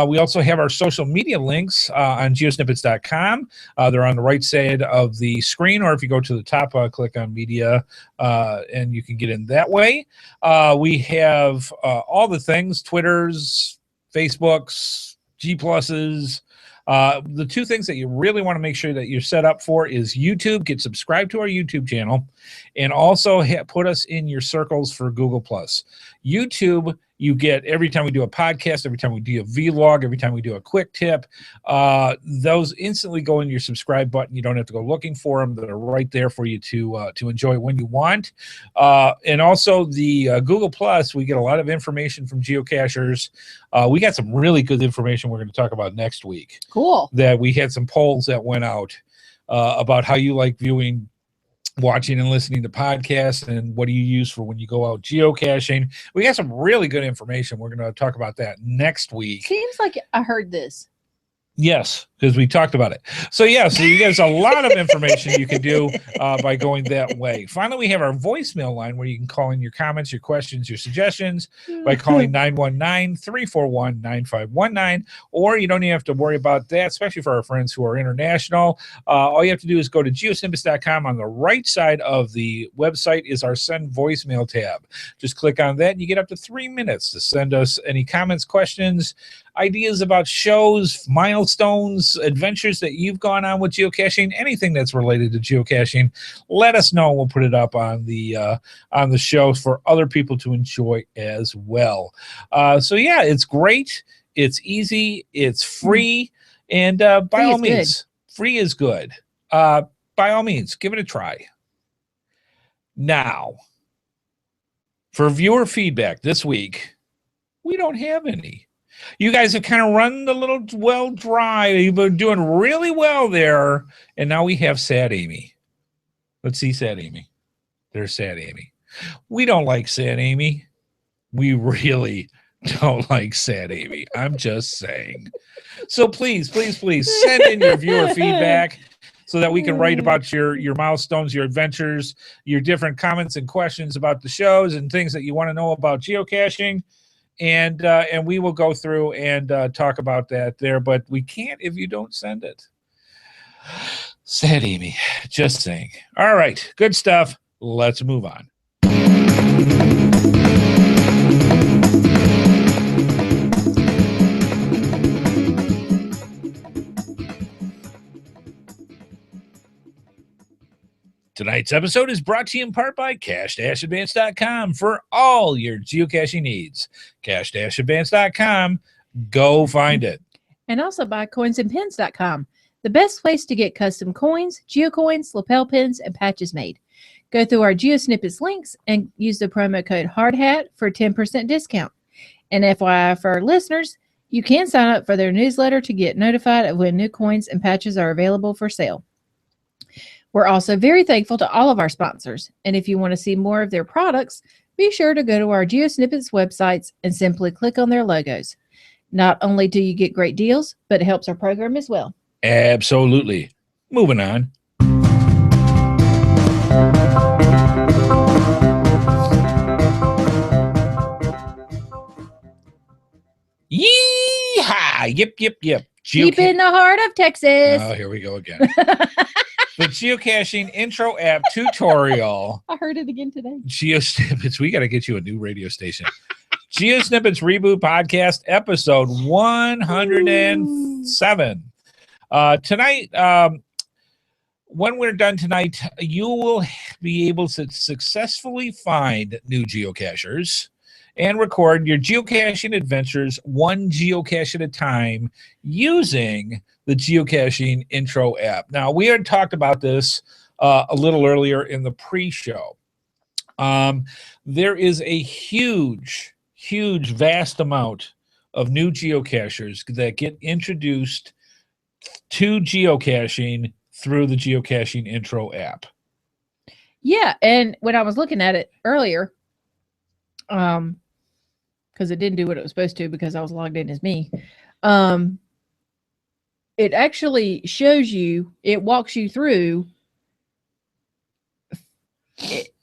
We also have our social media links on geosnippits.com. They're on the right side of the screen, or if you go to the top, click on media, and you can get in that way. We have all the things, Twitters, Facebooks, G+. The two things that you really want to make sure that you're set up for is YouTube. Get subscribed to our YouTube channel, and also put us in your circles for Google+. YouTube, you get every time we do a podcast, every time we do a vlog, every time we do a quick tip, those instantly go in your subscribe button. You don't have to go looking for them. They're right there for you to enjoy when you want. And also the Google+, we get a lot of information from geocachers. We got some really good information we're going to talk about next week. Cool. That we had some polls that went out about how you like viewing, watching and listening to podcasts, and what do you use for when you go out geocaching. We got some really good information. We're going to talk about that next week. Seems like I heard this. Yes, because we talked about it. So yeah, so you guys a lot of information you can do by going that way. Finally, we have our voicemail line where you can call in your comments, your questions, your suggestions by calling 919-341-9519, or you don't even have to worry about that, especially for our friends who are international. All you have to do is go to geosnippits.com. On the right side of the website is our send voicemail tab. Just click on that and you get up to 3 minutes to send us any comments, questions, ideas about shows, milestones, adventures that you've gone on with geocaching, anything that's related to geocaching. Let us know. We'll put it up on the show for other people to enjoy as well. So yeah, it's great. It's easy. It's free. And by all means, free is good. By all means, give it a try. Now, for viewer feedback this week, we don't have any. You guys have kind of run the little well dry. You've been doing really well there. And now we have Sad Amy. Let's see Sad Amy. There's Sad Amy. We don't like Sad Amy. We really don't like Sad Amy. I'm just saying. So please send in your viewer feedback so that we can write about your milestones, your adventures, your different comments and questions about the shows and things that you want to know about geocaching. And we will go through and talk about that there, but we can't if you don't send it. Sad Amy, just saying. All right, good stuff. Let's move on. Tonight's episode is brought to you in part by cash-advance.com for all your geocaching needs. Cash-advance.com. Go find it. And also by coinsandpins.com, the best place to get custom coins, geocoins, lapel pins, and patches made. Go through our GeoSnippits links and use the promo code HeadHardHat for a 10% discount. And FYI for our listeners, you can sign up for their newsletter to get notified of when new coins and patches are available for sale. We're also very thankful to all of our sponsors, and if you want to see more of their products, be sure to go to our GeoSnippits websites and simply click on their logos. Not only do you get great deals, but it helps our program as well. Absolutely. Moving on. Yee-haw! Yep. Deep in the heart of Texas. Oh, here we go again. The Geocaching Intro App tutorial. I heard it again today. GeoSnippits. We got to get you a new radio station. GeoSnippits Reboot Podcast, episode 107. Tonight, when we're done tonight, you will be able to successfully find new geocachers and record your geocaching adventures one geocache at a time using the Geocaching Intro App. Now, we had talked about this a little earlier in the pre-show. There is a huge, vast amount of new geocachers that get introduced to geocaching through the Geocaching Intro App. Yeah, and when I was looking at it earlier, because it didn't do what it was supposed to because I was logged in as me, it actually shows you, it walks you through.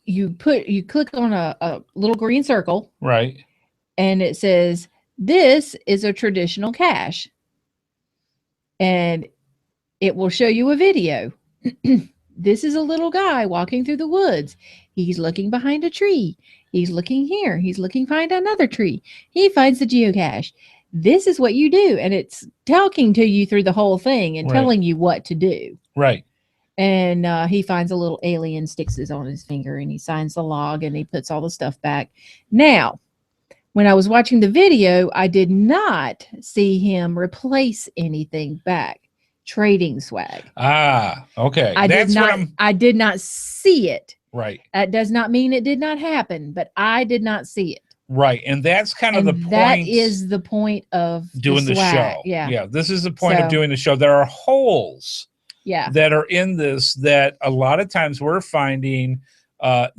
You click on a little green circle, right, and it says, "This is a traditional cache." And it will show you a video. This is a little guy walking through the woods. He's looking behind a tree. He's looking here. He's looking behind another tree. He finds the geocache. This is what you do. And it's talking to you through the whole thing and Right. telling you what to do. Right. And he finds a little alien, sticks it on his finger, and he signs the log, and he puts all the stuff back. Now, when I was watching the video, I did not see him replace anything back. Trading swag. Ah, okay. I That's did what not. I'm I did not see it. right. That does not mean it did not happen, but I did not see it. Right. And that's kind of And the that point is the point of doing the swag. show. Yeah. Yeah. This is the point of So- doing the show. There are holes Yeah. that are in this that a lot of times we're finding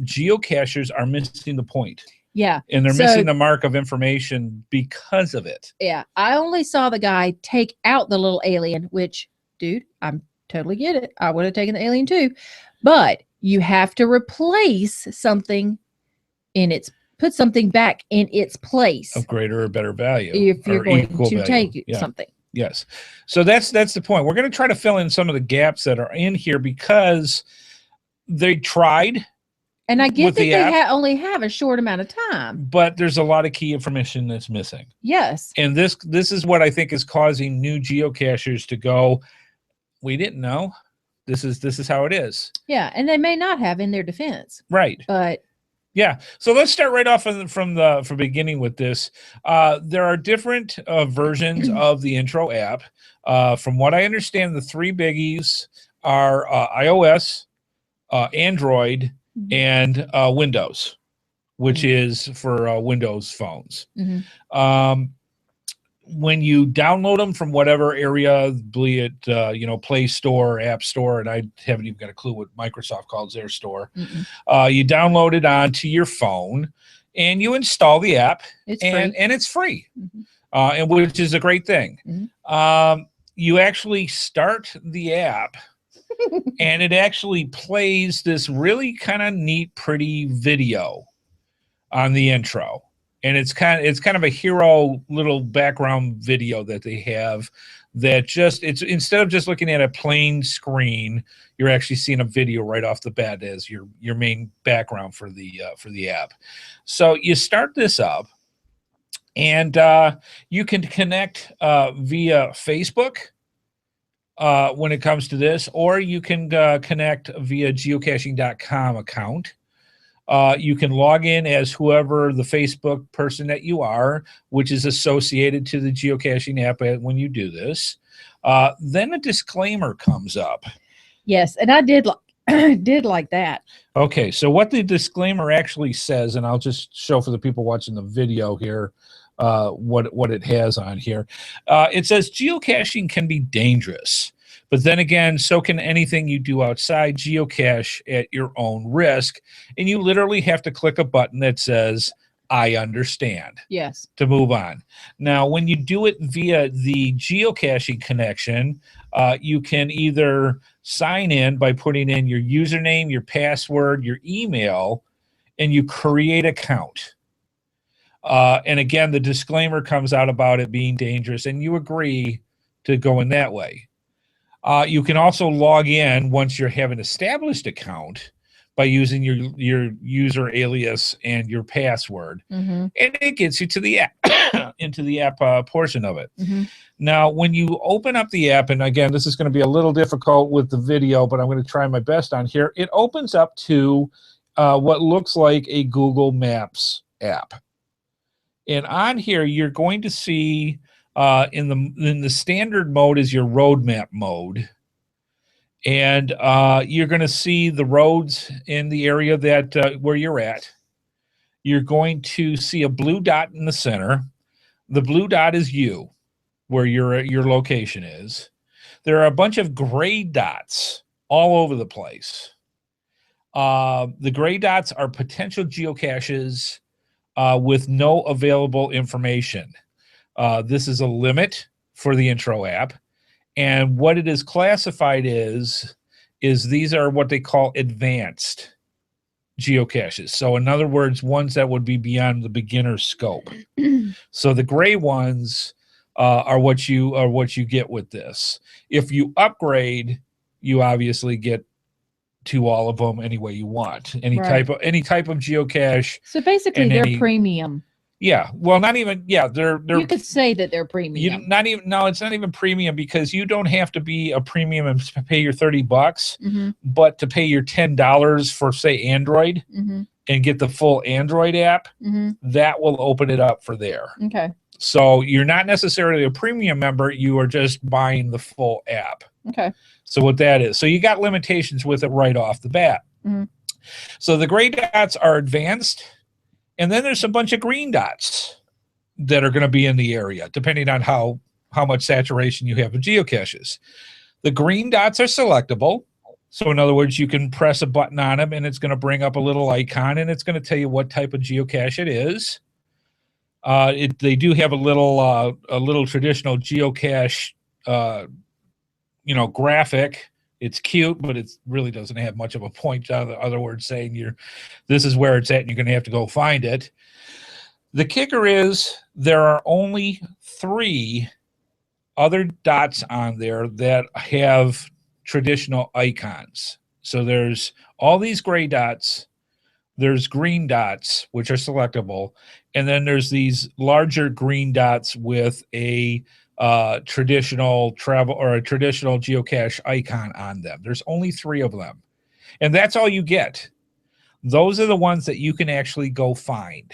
geocachers are missing the point. Yeah. And they're So- missing the mark of information because of it. Yeah. I only saw the guy take out the little alien, which, dude, I'm totally get it. I would have taken the alien too. But you have to replace something put something back in its place Of greater or better value. if you're or going equal to value. take Yeah. something. Yes. So that's the point. We're going to try to fill in some of the gaps that are in here because they tried, And I get With that the they app- only have a short amount of time. but there's a lot of key information that's missing. Yes. And this is what I think is causing new geocachers to go, we didn't know. This is how it is. Yeah. And they may not have in their defense, Right. but Yeah. So let's start right off from beginning with this. There are different versions of the intro app. From what I understand, the three biggies are iOS, Android, and Windows, which is for Windows phones. Mhm. When you download them from whatever area, be it Play Store, App Store, and I haven't even got a clue what Microsoft calls their store. You download it onto your phone, and you install the app, it's and free. it's free, Mhm. and which is a great thing. Mhm. You actually start the app, and it actually plays this really kind of neat, pretty video on the intro. And it's kind of a hero little background video that they have that it's instead of just looking at a plain screen, you're actually seeing a video right off the bat as your main background for the app. So you start this up, and you can connect via Facebook when it comes to this, or you can connect via geocaching.com account. You can log in as whoever the Facebook person that you are, which is associated to the geocaching app when you do this. Then a disclaimer comes up. Yes. And I did like that. Okay, so what the disclaimer actually says, and I'll just show for the people watching the video here what it has on here. It says geocaching can be dangerous. But then again, so can anything you do outside geocache at your own risk. And you literally have to click a button that says, I understand, Yes. to move on. Now, when you do it via the geocaching connection, you can either sign in by putting in your username, your password, your email, and you create an account. And again, the disclaimer comes out about it being dangerous, and you agree to go in that way. You can also log in once you have an established account by using your user alias and your password, and it gets you to the app, into the app portion of it. Now, when you open up the app, and again, this is going to be a little difficult with the video, but I'm going to try my best on here. It opens up to what looks like a Google Maps app, and on here you're going to see. In the standard mode is your roadmap mode, and you're going to see the roads in the area that where you're at. You're going to see a blue dot in the center. The blue dot is you, where your location is. There are a bunch of gray dots all over the place. The gray dots are potential geocaches with no available information. This is a limit for the intro app. And what it is classified is these are what they call advanced geocaches. So in other words, ones that would be beyond the beginner scope. So the gray ones are what you get with this. If you upgrade, you obviously get to all of them any way you want. Any Right. type of geocache. So basically, And they're any- premium. Yeah. Well, not even. Yeah, they're You could say that they're you premium. not even. No, it's not even premium because you don't have to be a premium and pay your $30, Mm-hmm, but to pay your $10 for say Android mm-hmm, and get the full Android app, mm-hmm. that will open it up for there. Okay. So you're not necessarily a premium member, you are just buying the full app. Okay. So what that is. So you got limitations with it right off the bat. Mhm. So the gray dots are advanced, and then there's a bunch of green dots that are going to be in the area, depending on how much saturation you have with geocaches. The green dots are selectable. So in other words, you can press a button on them, and it's going to bring up a little icon, and it's going to tell you what type of geocache it is. They do have a little traditional geocache, graphic. It's cute, but it really doesn't have much of a point. In other words, saying this is where it's at, and you're going to have to go find it. The kicker is there are only 3 other dots on there that have traditional icons. So there's all these gray dots. There's green dots, which are selectable. And then there's these larger green dots with a traditional travel or a traditional geocache icon on them. There's only 3 of them. And that's all you get. Those are the ones that you can actually go find.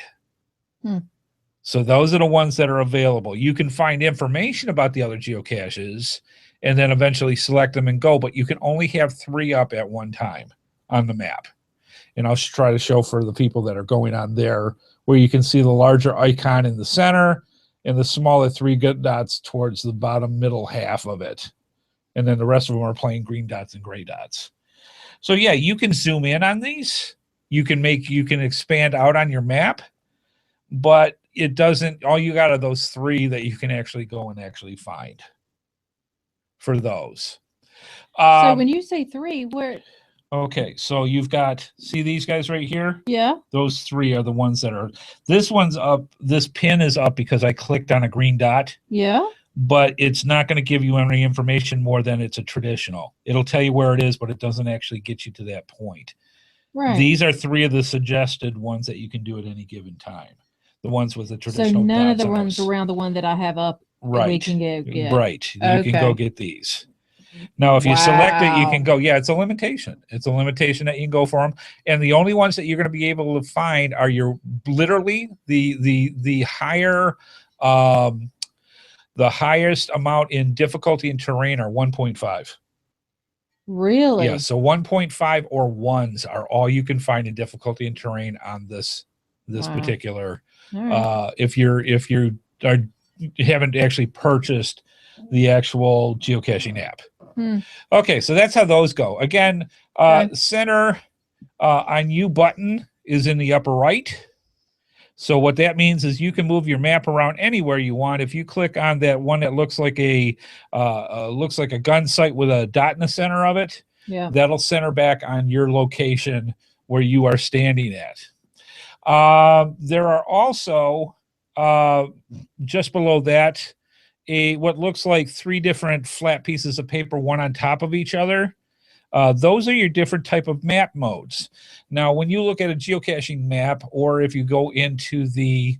So those are the ones that are available. You can find information about the other geocaches and then eventually select them and go, but you can only have 3 up at one time on the map. And I'll try to show for the people that are going on there where you can see the larger icon in the center and the smaller 3 good dots towards the bottom middle half of it. And then the rest of them are plain green dots and gray dots. So yeah, you can zoom in on these. You can expand out on your map, but it doesn't, all you got are those 3 that you can actually go and actually find for those. So when you say 3, where? Okay, so you've got, see these guys right here? Yeah. Those 3 are the ones that are, this one's up, this pin is up because I clicked on a green dot. Yeah. But it's not going to give you any information more than it's a traditional. It'll tell you where it is, but it doesn't actually get you to that point. Right. These are 3 of the suggested ones that you can do at any given time. The ones with the So traditional none of dots the on ones those. around the one that I have up, Right. we can go get. Right. You Okay. can go get these. Now, if you select it, you Wow. can go. Yeah, it's a limitation. It's a limitation that you can go for them. And the only ones that you're going to be able to find are your literally the higher the highest amount in difficulty and terrain are 1.5. Really? Yeah, so 1.5 or 1s are all you can find in difficulty and terrain on this Wow. particular. All right. If you haven't actually purchased the actual geocaching app. Okay, so that's how those go. Again, Okay. center on you button is in the upper right. So what that means is you can move your map around anywhere you want. If you click on that one that looks like a gun sight with a dot in the center of it, Yeah. that'll center back on your location where you are standing at. There are also just below that what looks like 3 different flat pieces of paper, one on top of each other. Those are your different type of map modes. Now, when you look at a geocaching map, or if you go into the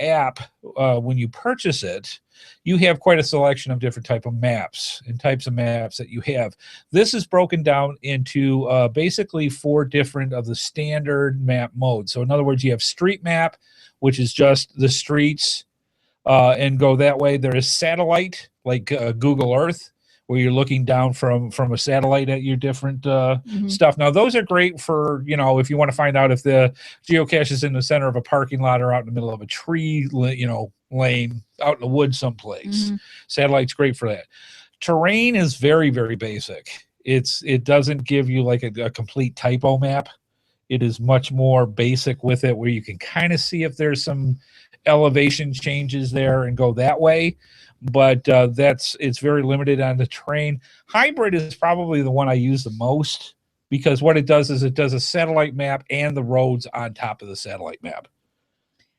app when you purchase it, you have quite a selection of different type of maps and types of maps that you have. This is broken down into basically 4 different of the standard map modes. So in other words, you have street map, which is just the streets and go that way. There is satellite, like Google Earth, where you're looking down from a satellite at your different stuff. Now, those are great for, if you want to find out if the geocache is in the center of a parking lot or out in the middle of a tree, lane, out in the woods someplace. Satellite's great for that. Terrain is very, very basic. It doesn't give you like a complete typo map. It is much more basic with it, where you can kind of see if there's some elevation changes there and go that way. But it's very limited on the terrain. Hybrid is probably the one I use the most because what it does is it does a satellite map and the roads on top of the satellite map.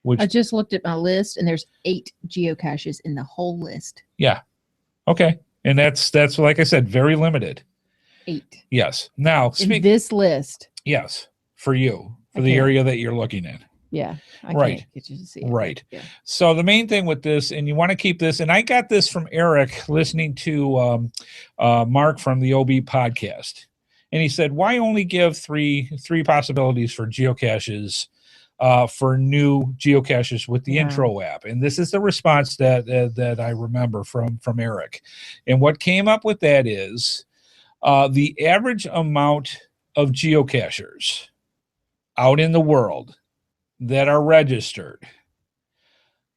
Which, I just looked at my list, and there's 8 geocaches in the whole list. yeah. Okay. And that's like I said, very limited. 8 Yes. Now, in this list. yes, for you, for the Okay. area that you're looking in. Yeah, I Right. can't get you to see it. Right. Yeah. So the main thing with this, and you want to keep this, and I got this from Eric listening to Mark from the OB podcast, and he said, "Why only give three possibilities for geocaches for new geocaches with the Yeah. Intro app?" And this is the response that I remember from Eric. And what came up with that is the average amount of geocachers out in the world that are registered.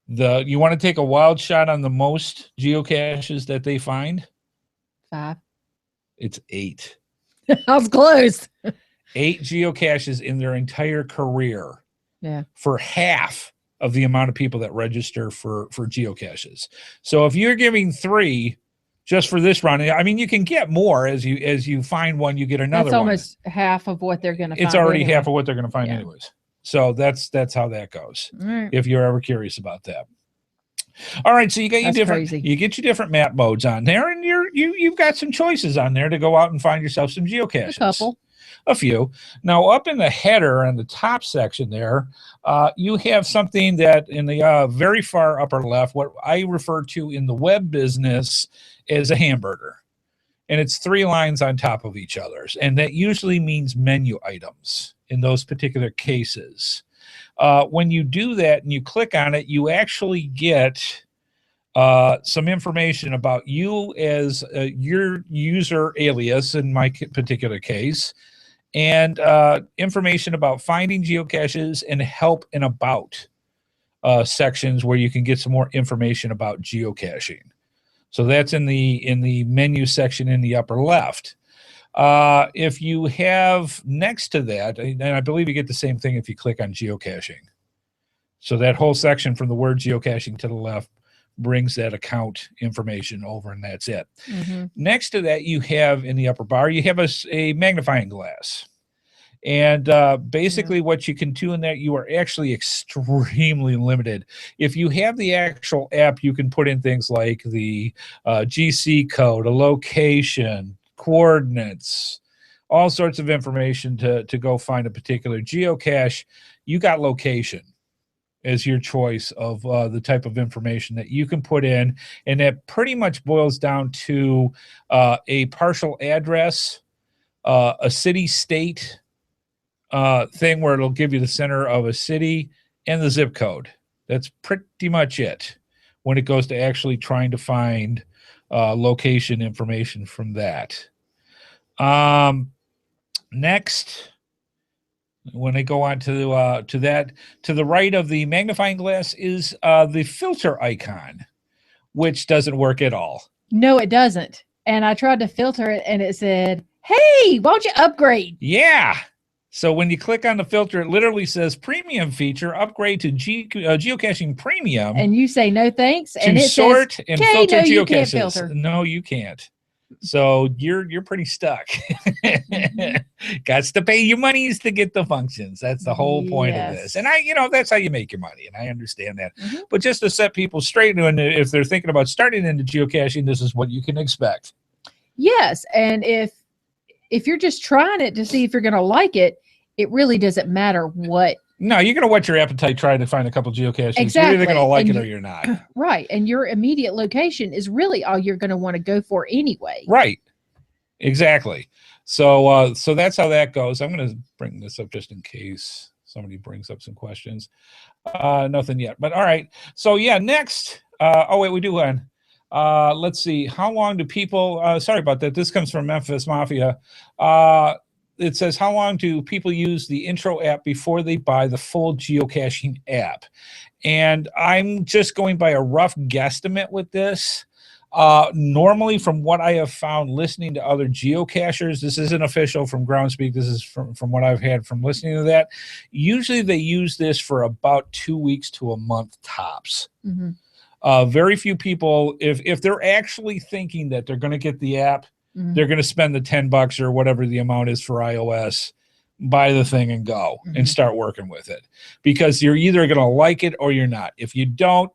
You want to take a wild shot on the most geocaches that they find? 5. It's 8. I was close. 8 geocaches in their entire career. Yeah. For half of the amount of people that register for geocaches. So if you're giving 3 just for this round, I mean, you can get more as you find one, you get another That's one. almost half of what they're going to find. It's already anyway. half of what they're going to find Yeah. anyways. So that's how that goes. All right. If you're ever curious about that. All right, so you got your That's different crazy. you get your different map modes on there, and you've got some choices on there to go out and find yourself some geocaches. A couple. A few. Now up in the header and the top section there, you have something that in the very far upper left, what I refer to in the web business as a hamburger. And it's 3 lines on top of each other. And that usually means menu items in those particular cases. When you do that and you click on it, you actually get some information about you as your user alias in my particular case, and information about finding geocaches and help and about sections where you can get some more information about geocaching. So that's in the menu section in the upper left. If you have next to that, and I believe you get the same thing if you click on geocaching. So that whole section from the word geocaching to the left brings that account information over, and that's it. Mm-hmm. Next to that, you have in the upper bar, you have a magnifying glass. And basically what you can do in that, you are actually extremely limited. If you have the actual app, you can put in things like the GC code, a location, coordinates, all sorts of information to go find a particular geocache. You got location as your choice of the type of information that you can put in. And that pretty much boils down to a partial address, a city, state, thing where it'll give you the center of a city and the zip code. That's pretty much it when it goes to actually trying to find location information from that. Next, when I go on to that, to the right of the magnifying glass is the filter icon, which doesn't work at all. No, it doesn't. And I tried to filter it, and it said, "Hey, why don't you upgrade?" Yeah. So when you click on the filter, it literally says premium feature, upgrade to geocaching premium. And you say no thanks, to and it sort says, and "Okay, filter no, geocaches. you can't filter." No, you can't. So you're pretty stuck. Gots to pay your monies to get the functions. That's the whole point of this. And that's how you make your money. And I understand that. Mhm. But just to set people straight, and if they're thinking about starting into geocaching, this is what you can expect. Yes, and if you're just trying it to see if you're going to like it, it really doesn't matter what. No, you're going to whet your appetite trying to find a couple geocaches. Exactly. You're either going to like And it or you're not. Right, and your immediate location is really all you're going to want to go for anyway. Right. Exactly. So that's how that goes. I'm going to bring this up just in case somebody brings up some questions. Nothing yet, but all right. So yeah, next. We do one. Let's see. How long do people? Sorry about that. This comes from Memphis Mafia. It says, how long do people use the Intro app before they buy the full geocaching app? And I'm just going by a rough guesstimate with this. Normally, from what I have found listening to other geocachers, this isn't official from Groundspeak. This is from what I've had from listening to that. Usually they use this for about 2 weeks to a month tops. Mm-hmm. Very few people, if they're actually thinking that they're going to get the app Mhm. they're going to spend the $10 or whatever the amount is for iOS, buy the thing and go and start working with it, because you're either going to like it or you're not. If you don't,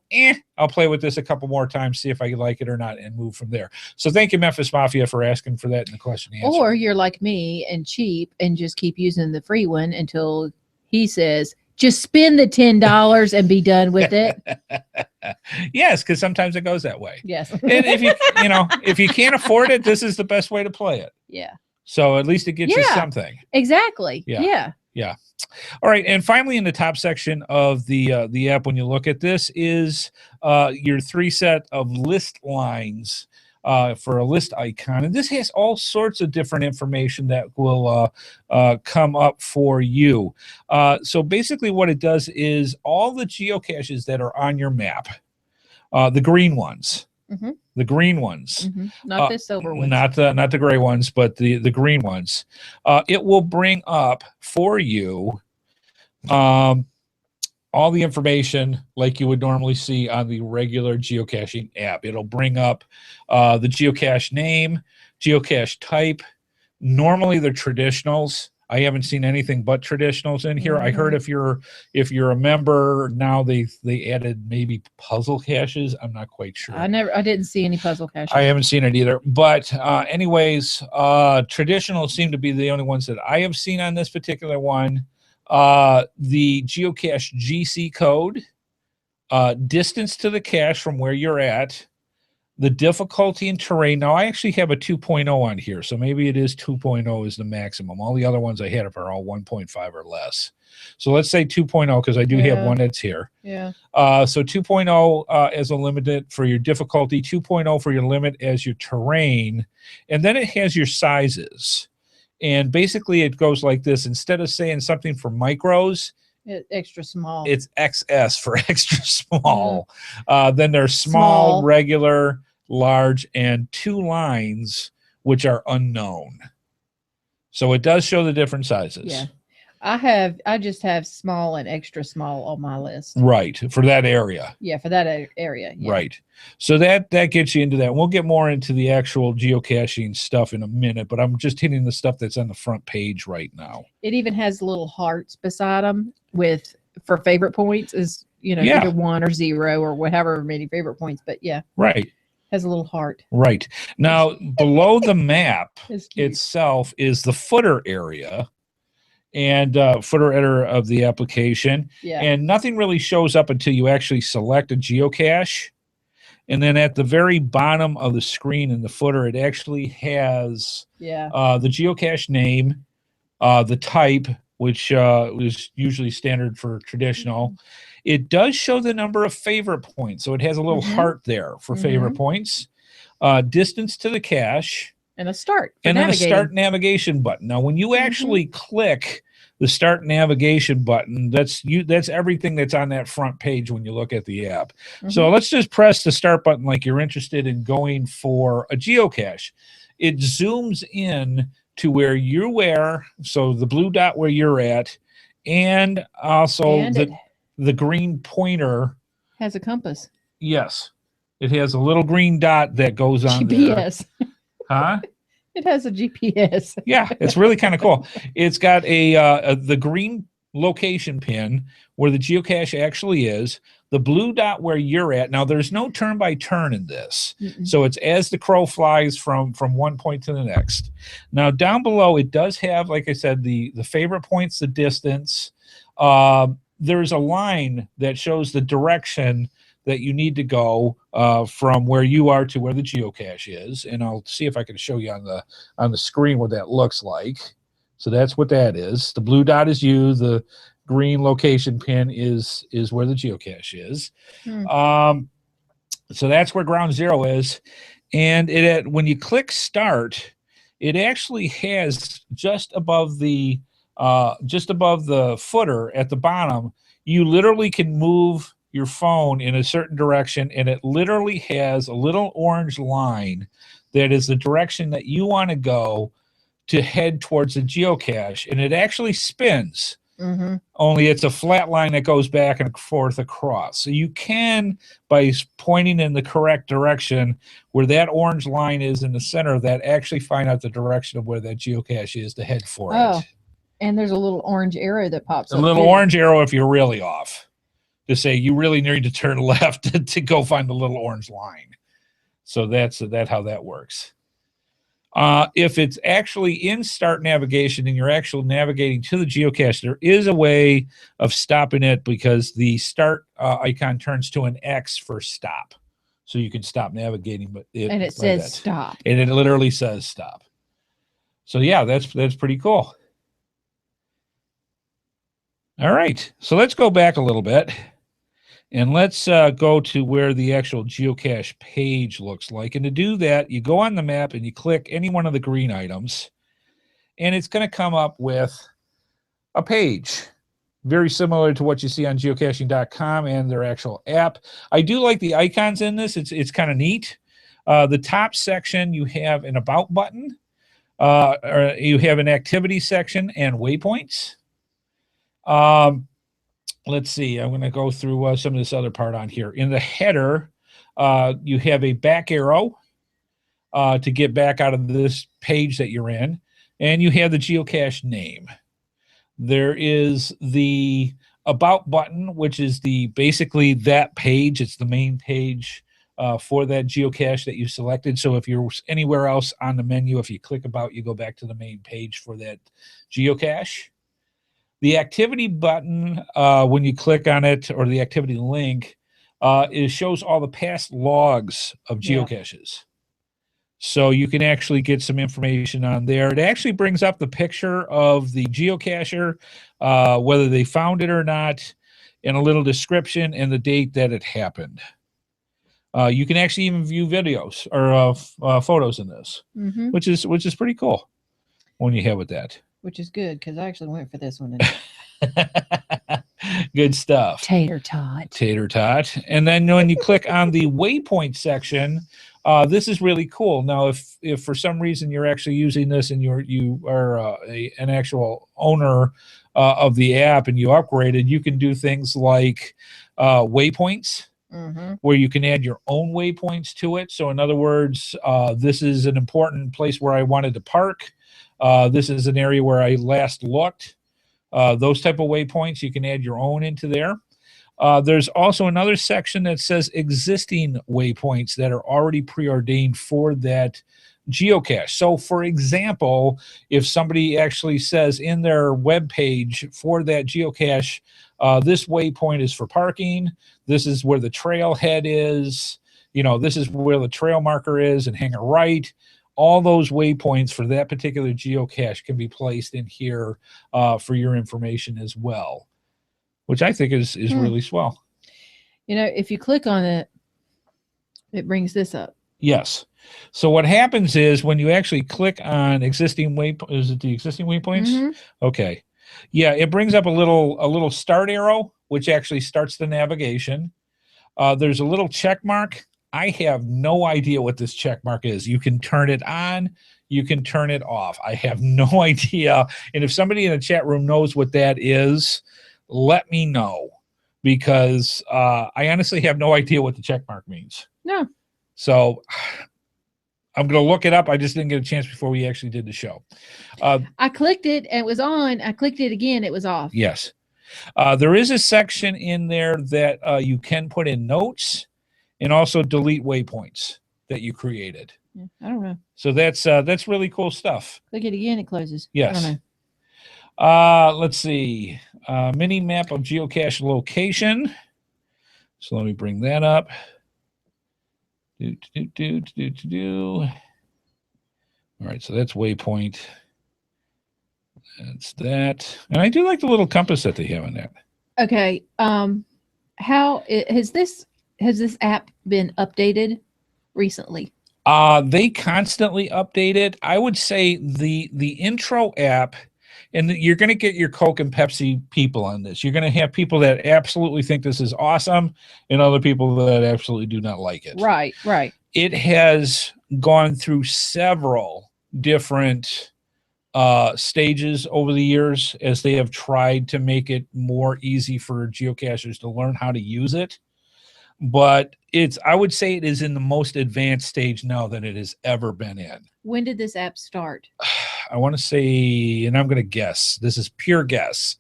I'll play with this a couple more times, see if I like it or not, and move from there. So thank you, Memphis Mafia, for asking for that in the question and answer. Or you're like me and cheap and just keep using the free one until he says, just spend the $10 and be done with it. Yes, because sometimes it goes that way. Yes. And if if you can't afford it, this is the best way to play it. Yeah. So at least it gets you Yeah. something. Exactly. Yeah. Yeah. All right, and finally, in the top section of the app, when you look at this, is your 3 set of list lines for a list icon, and this has all sorts of different information that will come up for you. So basically, what it does is all the geocaches that are on your map, the green ones. Mhm. The green ones, Not the silver ones. not the gray ones, but the green ones. It will bring up for you all the information like you would normally see on the regular geocaching app. It'll bring up the geocache name, geocache type. Normally they're traditionals. I haven't seen anything but traditionals in here. I heard if you're a member now, they added maybe puzzle caches. I'm not quite sure. I didn't see any puzzle caches. I haven't seen it either. But anyways, traditionals seem to be the only ones that I have seen on this particular one. The geocache GC code, distance to the cache from where you're at, the difficulty and terrain. Now, I actually have a 2.0 on here, so maybe it is 2.0 is the maximum. All the other ones I had are all 1.5 or less. So let's say 2.0, because I do have one that's here. Yeah. So 2.0 as a limit for your difficulty, 2.0 for your limit as your terrain, and then it has your sizes. And basically it goes like this. Instead of saying something for micros, Extra small. it's XS for extra small. Then there's small, regular, large, and 2 lines, which are unknown. So it does show the different sizes. Yeah. I just have small and extra small on my list. Right, for that area. Yeah, for that area. Yeah. Right. So that gets you into that. We'll get more into the actual geocaching stuff in a minute, but I'm just hitting the stuff that's on the front page right now. It even has little hearts beside them for favorite points is, Yeah. either 1 or 0 or whatever many favorite points. But yeah, Right. has a little heart. Right. Now, below the map It's cute. itself is the footer area and footer area of the application. Yeah. And nothing really shows up until you actually select a geocache. And then at the very bottom of the screen in the footer, it actually has Yeah. the geocache name, the type, which is usually standard for traditional. It does show the number of favorite points. So it has a little heart there for favorite points. Distance to the cache. And a start. And then a start navigation button. Now, when you actually click the start navigation button, that's everything that's on that front page when you look at the app. So let's just press the start button like you're interested in going for a geocache. It zooms in to where you were, so the blue dot where you're at, and also the green pointer has a compass. Yes. It has a little green dot that goes on GPS. there. Huh? It has a GPS. Yeah, it's really kind of cool. It's got the green location pin where the geocache actually is, the blue dot where you're at. Now, there's no turn by turn in this. So it's as the crow flies from one point to the next. Now, down below, it does have, like I said, the favorite points, the distance. There's a line that shows the direction that you need to go from where you are to where the geocache is. And I'll see if I can show you on the screen what that looks like. So that's what that is. The blue dot is you. The green location pin is where the geocache is. So that's where ground zero is. And when you click start, it actually has just above the footer at the bottom, you literally can move your phone in a certain direction, and it literally has a little orange line that is the direction that you want to go to head towards the geocache, and it actually spins. only it's a flat line that goes back and forth across. So you can, by pointing in the correct direction where that orange line is in the center of that, actually find out the direction of where that geocache is to head for Oh, it. and there's a little orange arrow that pops A up. little too. orange arrow if you're really off, to say you really need to turn left to go find the little orange line. So that's how that works. If it's actually in start navigation and you're actually navigating to the geocache, there is a way of stopping it because the start icon turns to an X for stop. So you can stop navigating, but And it says stop. And it literally says stop. So yeah, that's pretty cool. All right, so let's go back a little bit. And let's go to where the actual geocache page looks like. And to do that, you go on the map and you click any one of the green items. And it's going to come up with a page very similar to what you see on geocaching.com and their actual app. I do like the icons in this. It's kind of neat. The top section, you have an about button. Or you have an activity section and waypoints. Let's see. I'm going to go through some of this other part on here. In the header, you have a back arrow to get back out of this page that you're in, and you have the geocache name. There is the about button, which is basically that page. It's the main page for that geocache that you selected. So if you're anywhere else on the menu, if you click about, you go back to the main page for that geocache. The activity button, when you click on it, or the activity link, it shows all the past logs of geocaches. So you can actually get some information on there. It actually brings up the picture of the geocacher, whether they found it or not, and a little description and the date that it happened. You can actually even view videos or photos in this, which is pretty cool when you have with that. Which is good because I actually went for this one. Good stuff. Tater tot. And then when you click on the waypoint section, this is really cool. Now, if for some reason you're actually using this and you are an actual owner of the app and you upgraded, you can do things like waypoints. Where you can add your own waypoints to it. So in other words, this is an important place where I wanted to park. This is an area where I last looked. Those type of waypoints, you can add your own into there. There's also another section that says existing waypoints that are already preordained for that geocache. So for example, if somebody actually says in their web page for that geocache, this waypoint is for parking, this is where the trailhead is, this is where the trail marker is, and hang a right. All those waypoints for that particular geocache can be placed in here for your information as well, which I think is really swell. If you click on it, it brings this up. Yes. So what happens is when you actually click on existing waypoints, is it the existing waypoints? Okay. Yeah, it brings up a little start arrow, which actually starts the navigation. There's a little check mark. I have no idea what this check mark is. You can turn it on, you can turn it off. I have no idea. And if somebody in the chat room knows what that is, let me know, because I honestly have no idea what the check mark means. No. So I'm going to look it up. I just didn't get a chance before we actually did the show. I clicked it and it was on. I clicked it again. It was off. Yes. There is a section in there that you can put in notes and also delete waypoints that you created. Yeah, I don't know. So that's really cool stuff. Click it again. It closes. Yes. I don't know. Let's see. Mini map of geocache location. So let me bring that up. All right, so that's waypoint. That's that. And I do like the little compass that they have on that. Okay. How has this app been updated recently? They constantly update it. I would say the intro app, and you're going to get your Coke and Pepsi people on this. You're going to have people that absolutely think this is awesome and other people that absolutely do not like it. Right. It has gone through several different stages over the years as they have tried to make it more easy for geocachers to learn how to use it. But I would say it is in the most advanced stage now than it has ever been in. When did this app start? I want to say, and I'm going to guess, this is pure guess,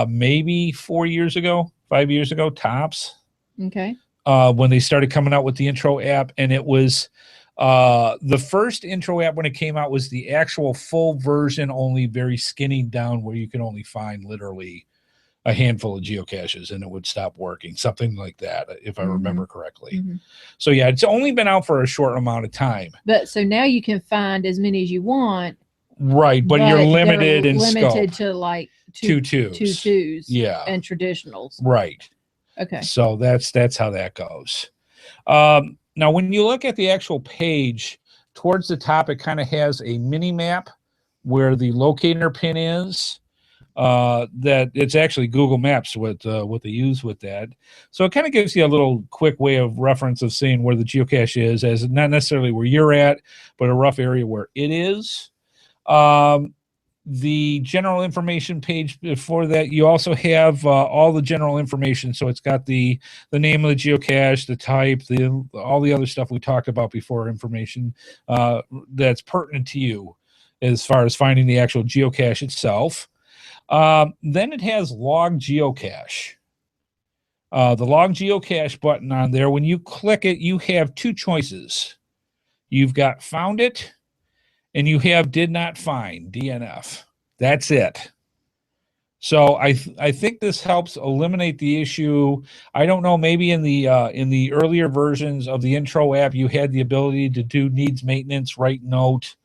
maybe 4 years ago, 5 years ago, tops. Okay. When they started coming out with the intro app, and it was the first intro app when it came out was the actual full version, only very skinny down, where you can only find literally a handful of geocaches and it would stop working, something like that, if I remember correctly. Mm-hmm. So yeah, it's only been out for a short amount of time. But so now you can find as many as you want. Right, but you're limited in limited scope. to like two twos. Two twos. Yeah. And traditionals. Right. Okay. So that's how that goes. Now, when you look at the actual page, towards the top, it kind of has a mini map where the locator pin is. That it's actually Google Maps what they use with that. So it kind of gives you a little quick way of reference of seeing where the geocache is, as not necessarily where you're at, but a rough area where it is. The general information page before that, you also have all the general information. So it's got the name of the geocache, the type, all the other stuff we talked about before, information that's pertinent to you as far as finding the actual geocache itself. Then it has log geocache. The log geocache button on there, when you click it, you have two choices. You've got found it, and you have did not find, DNF. That's it. So I think this helps eliminate the issue. I don't know, maybe in the earlier versions of the intro app, you had the ability to do needs maintenance, write note,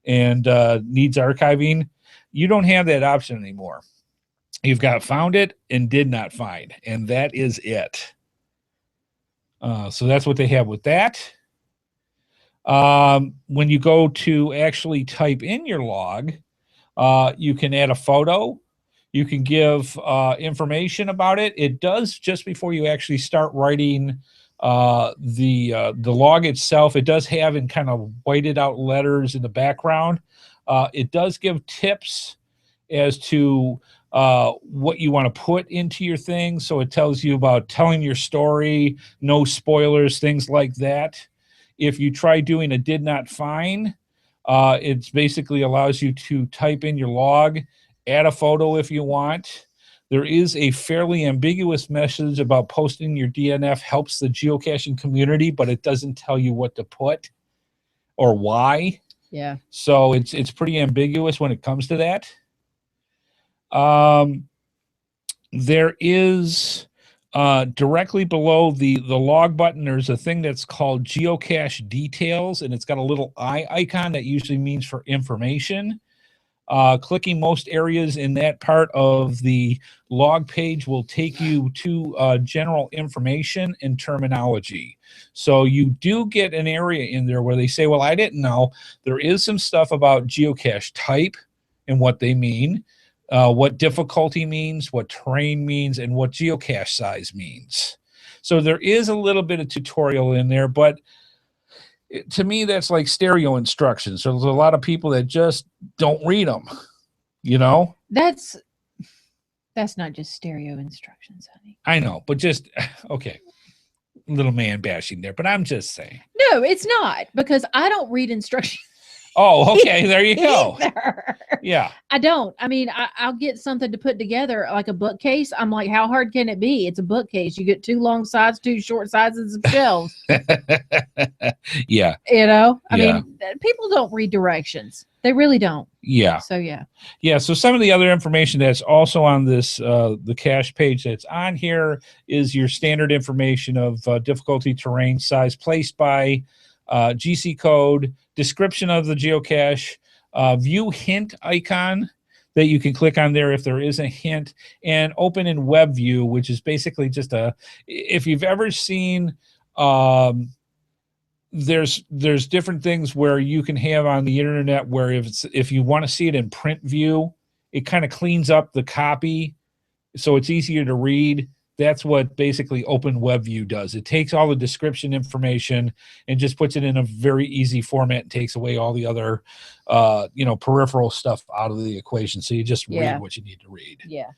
and needs archiving. You don't have that option anymore. You've got found it and did not find, and that is it. So that's what they have with that. When you go to actually type in your log, you can add a photo. You can give information about it. It does, just before you actually start writing the log itself, it does have in kind of whited out letters in the background. It does give tips as to what you want to put into your thing. So it tells you about telling your story, no spoilers, things like that. If you try doing a did not find, it basically allows you to type in your log, add a photo if you want. There is a fairly ambiguous message about posting your DNF helps the geocaching community, but it doesn't tell you what to put or why. Yeah. So it's pretty ambiguous when it comes to that. There is directly below the log button, there's a thing that's called geocache details, and it's got a little eye icon that usually means for information. Clicking most areas in that part of the log page will take you to general information and terminology. So you do get an area in there where they say, well, I didn't know. There is some stuff about geocache type and what they mean, what difficulty means, what terrain means, and what geocache size means. So there is a little bit of tutorial in there, but to me, that's like stereo instructions. So there's a lot of people that just don't read them, you know? That's not just stereo instructions, honey. I know, but just, okay, little man bashing there, but I'm just saying. No, it's not, because I don't read instructions. Oh, okay, there you go. Either. Yeah. I don't. I mean, I'll get something to put together, like a bookcase. I'm like, how hard can it be? It's a bookcase. You get 2 long sides, 2 short sides, and some shelves. Yeah. You know? I Yeah. mean, people don't read directions. They really don't. Yeah. So, yeah. Yeah. So some of the other information that's also on this, the cache page that's on here is your standard information of difficulty, terrain, size, placed by, GC code, description of the geocache, view hint icon that you can click on there if there is a hint, and open in web view, which is basically just if you've ever seen, there's different things where you can have on the internet where if you want to see it in print view, it kind of cleans up the copy so it's easier to read That's what basically Open Web View does. It takes all the description information and just puts it in a very easy format and takes away all the other, peripheral stuff out of the equation. So you just read what you need to read. Yeah.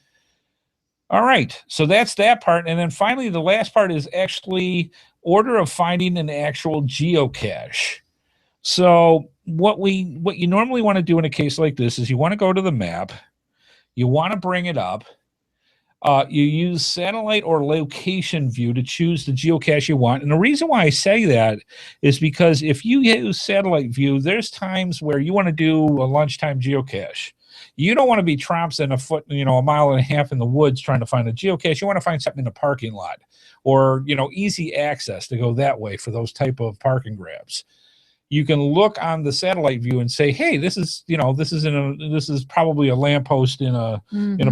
All right. So that's that part. And then finally, the last part is actually order of finding an actual geocache. So what you normally want to do in a case like this is you want to go to the map. You want to bring it up. You use satellite or location view to choose the geocache you want. And the reason why I say that is because if you use satellite view, there's times where you want to do a lunchtime geocache. You don't want to be trompsing a mile and a half in the woods trying to find a geocache. You want to find something in a parking lot or, easy access to go that way for those type of parking grabs. You can look on the satellite view and say, hey, this is probably a lamppost in a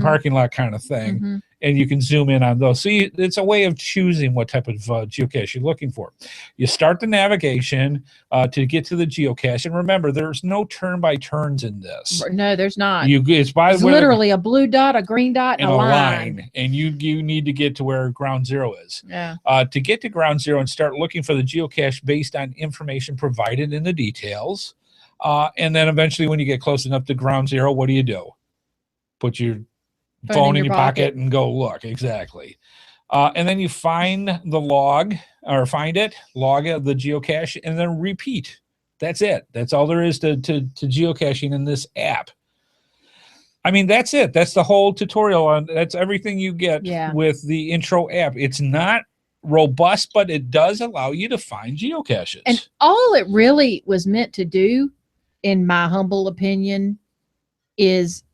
parking lot kind of thing. And you can zoom in on those. So it's a way of choosing what type of geocache you're looking for. You start the navigation to get to the geocache. And remember, there's no turn by turns in this. No, there's not. It's literally a blue dot, a green dot, and a line. And you need to get to where ground zero is. Yeah. To get to ground zero and start looking for the geocache based on information provided in the details. And then eventually when you get close enough to ground zero, what do? Put your phone in your pocket and go look. Exactly. And then you find the log of the geocache and then repeat. That's it. That's all there is to geocaching in this app. I mean, that's it. That's the whole tutorial. That's everything you get with the intro app. It's not robust, but it does allow you to find geocaches. And all it really was meant to do, in my humble opinion, is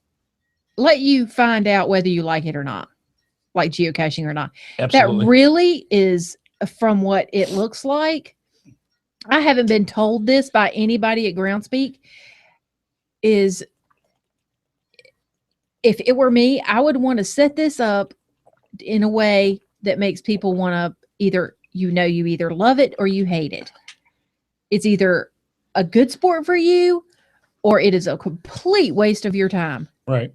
let you find out whether you like it or not, like geocaching or not. Absolutely. That really is, from what it looks like. I haven't been told this by anybody at Groundspeak. Is if it were me, I would want to set this up in a way that makes people want to you either love it or you hate it. It's either a good sport for you or it is a complete waste of your time. Right.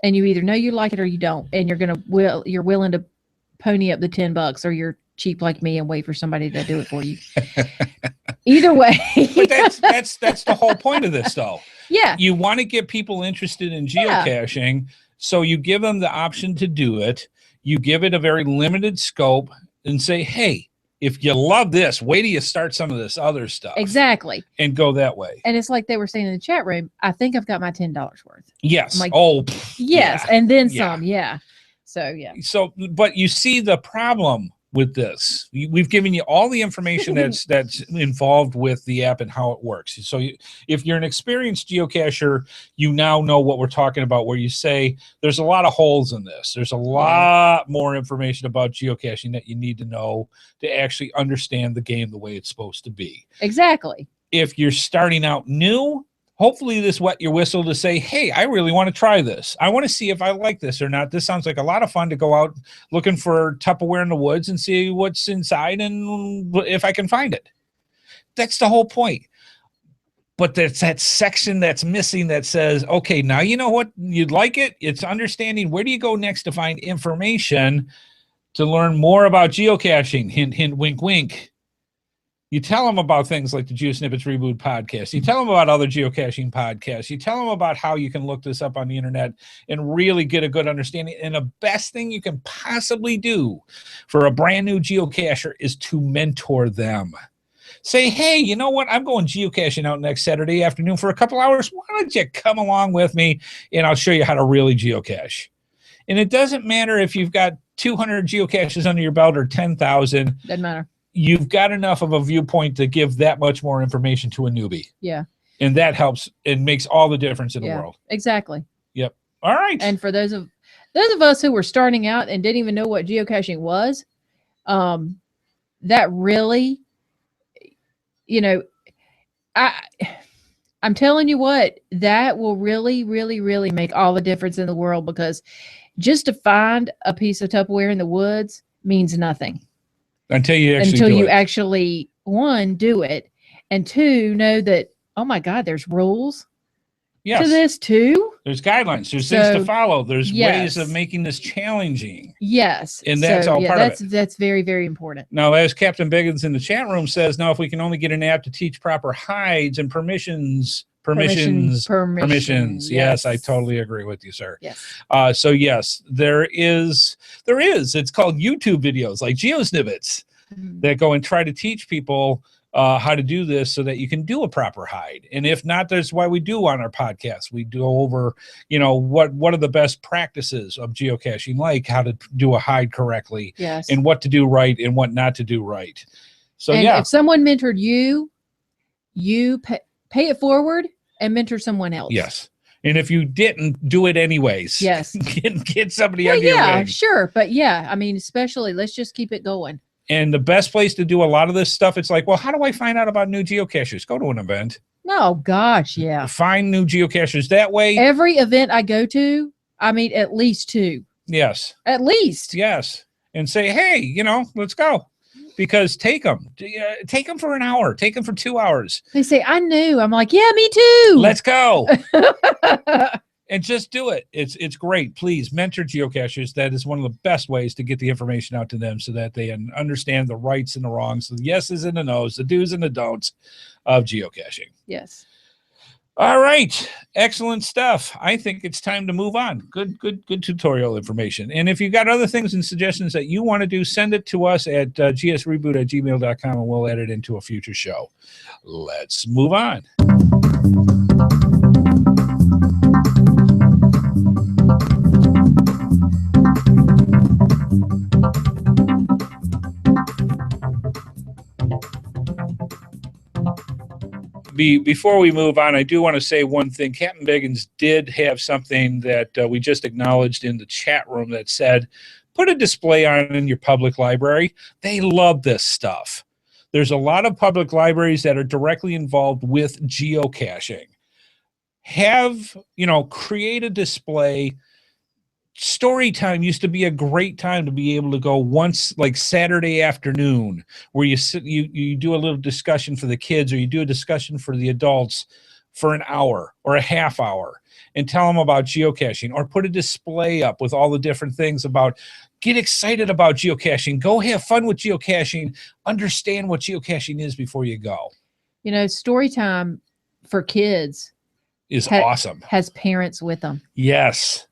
And you either know you like it or you don't, and you're willing to pony up the $10, or you're cheap like me and wait for somebody to do it for you. Either way. But that's the whole point of this, though. Yeah. You want to get people interested in geocaching, so you give them the option to do it. You give it a very limited scope and say, hey, if you love this, wait till you start some of this other stuff. Exactly. And go that way. And it's like they were saying in the chat room, I think I've got my $10 worth. Yes. I'm like, yes. Yeah. And then some. Yeah. So, yeah. So, but you see the problem with this. We've given you all the information that's involved with the app and how it works. So if you're an experienced geocacher, you now know what we're talking about, where you say there's a lot of holes in this. There's a lot more information about geocaching that you need to know to actually understand the game the way it's supposed to be. Exactly. If you're starting out new, hopefully this wet your whistle to say, hey, I really want to try this. I want to see if I like this or not. This sounds like a lot of fun to go out looking for Tupperware in the woods and see what's inside and if I can find it. That's the whole point. But there's that section that's missing that says, okay, now you know what? You'd like it. It's understanding where do you go next to find information to learn more about geocaching. Hint, hint, wink, wink. You tell them about things like the GeoSnippits Reboot Podcast. You tell them about other geocaching podcasts. You tell them about how you can look this up on the internet and really get a good understanding. And the best thing you can possibly do for a brand new geocacher is to mentor them. Say, hey, you know what? I'm going geocaching out next Saturday afternoon for a couple hours. Why don't you come along with me and I'll show you how to really geocache. And it doesn't matter if you've got 200 geocaches under your belt or 10,000. Doesn't matter. You've got enough of a viewpoint to give that much more information to a newbie. Yeah. And that helps and makes all the difference in the world. Exactly. Yep. All right. And for those of us who were starting out and didn't even know what geocaching was, that really, I'm telling you what, that will really, really, really make all the difference in the world, because just to find a piece of Tupperware in the woods means nothing. Until you actually, one, do it, and two, know that, oh my God, there's rules to this too. There's guidelines. There's things to So, follow. There's ways of yes. making this challenging. Yes. And that's all part of it. That's very, very important. Now, as Captain Biggins in the chat room says, now if we can only get an app to teach proper hides and permissions. Yes, I totally agree with you, sir. Yes. So yes, there is. It's called YouTube videos like GeoSnippits that go and try to teach people how to do this so that you can do a proper hide. And if not, that's why we do on our podcast. We go over, what are the best practices of geocaching, like how to do a hide correctly, Yes. and what to do right and what not to do right. So and yeah, if someone mentored you, pay it forward and mentor someone else. yes. And if you didn't, do it anyways. Yes. get somebody Well, under your yeah, wing. sure. But yeah, I mean, especially let's just keep it going. And the best place to do a lot of this stuff, it's like, well, how do I find out about new geocachers? Go to an event. Oh gosh, yeah. Find new geocachers that way. Every event I go to, I meet at least 2. Yes. At least. Yes. And say, hey, let's go. Because take them for an hour. Take them for 2 hours. They say, I knew. I'm like, yeah, me too. Let's go. And just do it. It's great. Please mentor geocachers. That is one of the best ways to get the information out to them so that they understand the rights and the wrongs, the yeses and the nos, the do's and the don'ts of geocaching. Yes. All right. Excellent stuff. I think it's time to move on. Good tutorial information. And if you've got other things and suggestions that you want to do, send it to us at gsreboot@gmail.com and we'll add it into a future show. Let's move on. Before we move on, I do want to say one thing. Captain Biggins did have something that we just acknowledged in the chat room that said, put a display on in your public library. They love this stuff. There's a lot of public libraries that are directly involved with geocaching. Create a display. Story time used to be a great time to be able to go once, like Saturday afternoon, where you do a little discussion for the kids, or you do a discussion for the adults for an hour or a half hour and tell them about geocaching, or put a display up with all the different things about, get excited about geocaching, go have fun with geocaching, understand what geocaching is before you go. Story time for kids is awesome. Has parents with them. Yes.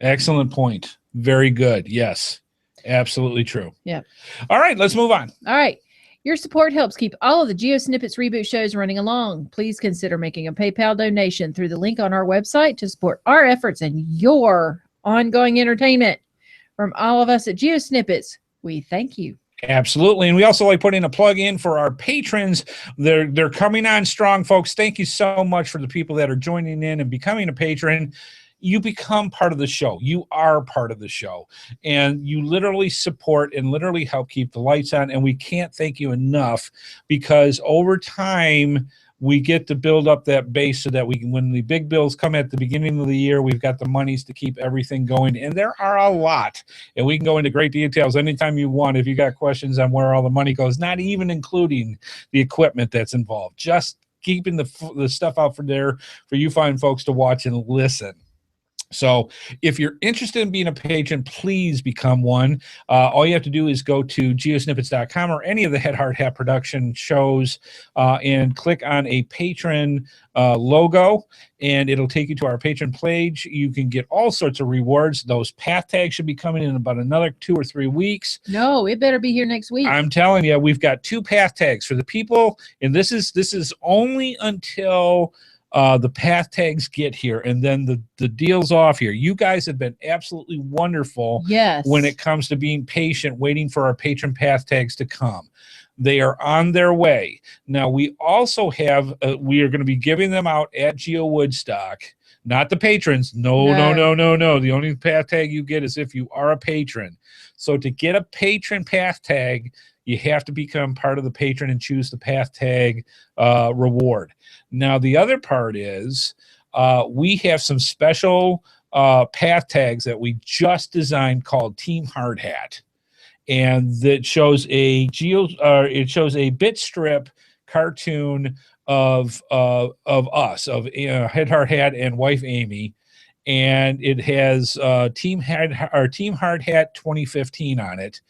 Excellent point. Very good. Yes, absolutely true. Yeah. All right, let's move on. All right. Your support helps keep all of the GeoSnippits Reboot shows running along. Please consider making a PayPal donation through the link on our website to support our efforts and your ongoing entertainment. From all of us at GeoSnippits, we thank you. Absolutely. And we also like putting a plug in for our patrons. They're coming on strong, folks. Thank you so much for the people that are joining in and becoming a patron. You become part of the show. You are part of the show. And you literally support and literally help keep the lights on. And we can't thank you enough, because over time, we get to build up that base so that we can, when the big bills come at the beginning of the year, we've got the monies to keep everything going. And there are a lot. And we can go into great details anytime you want if you got questions on where all the money goes, not even including the equipment that's involved. Just keeping the stuff out for you fine folks to watch and listen. So if you're interested in being a patron, please become one. All you have to do is go to geosnippets.com or any of the HeadHardHat production shows and click on a patron logo, and it'll take you to our patron page. You can get all sorts of rewards. Those path tags should be coming in about another 2 or 3 weeks. No, it better be here next week. I'm telling you, we've got 2 path tags for the people, and this is only until the path tags get here, and then the deal's off here. You guys have been absolutely wonderful. Yes. When it comes to being patient, waiting for our patron path tags to come. They are on their way. Now, we also have, we are going to be giving them out at Geo Woodstock. Not the patrons. No. The only path tag you get is if you are a patron. So to get a patron path tag, you have to become part of the patron and choose the path tag reward. Now, the other part is we have some special path tags that we just designed called Team Hard Hat. And that shows it shows a bit strip cartoon of us, of HeadHardHat and wife Amy. and it has Team HeadHardHat 2015 on it.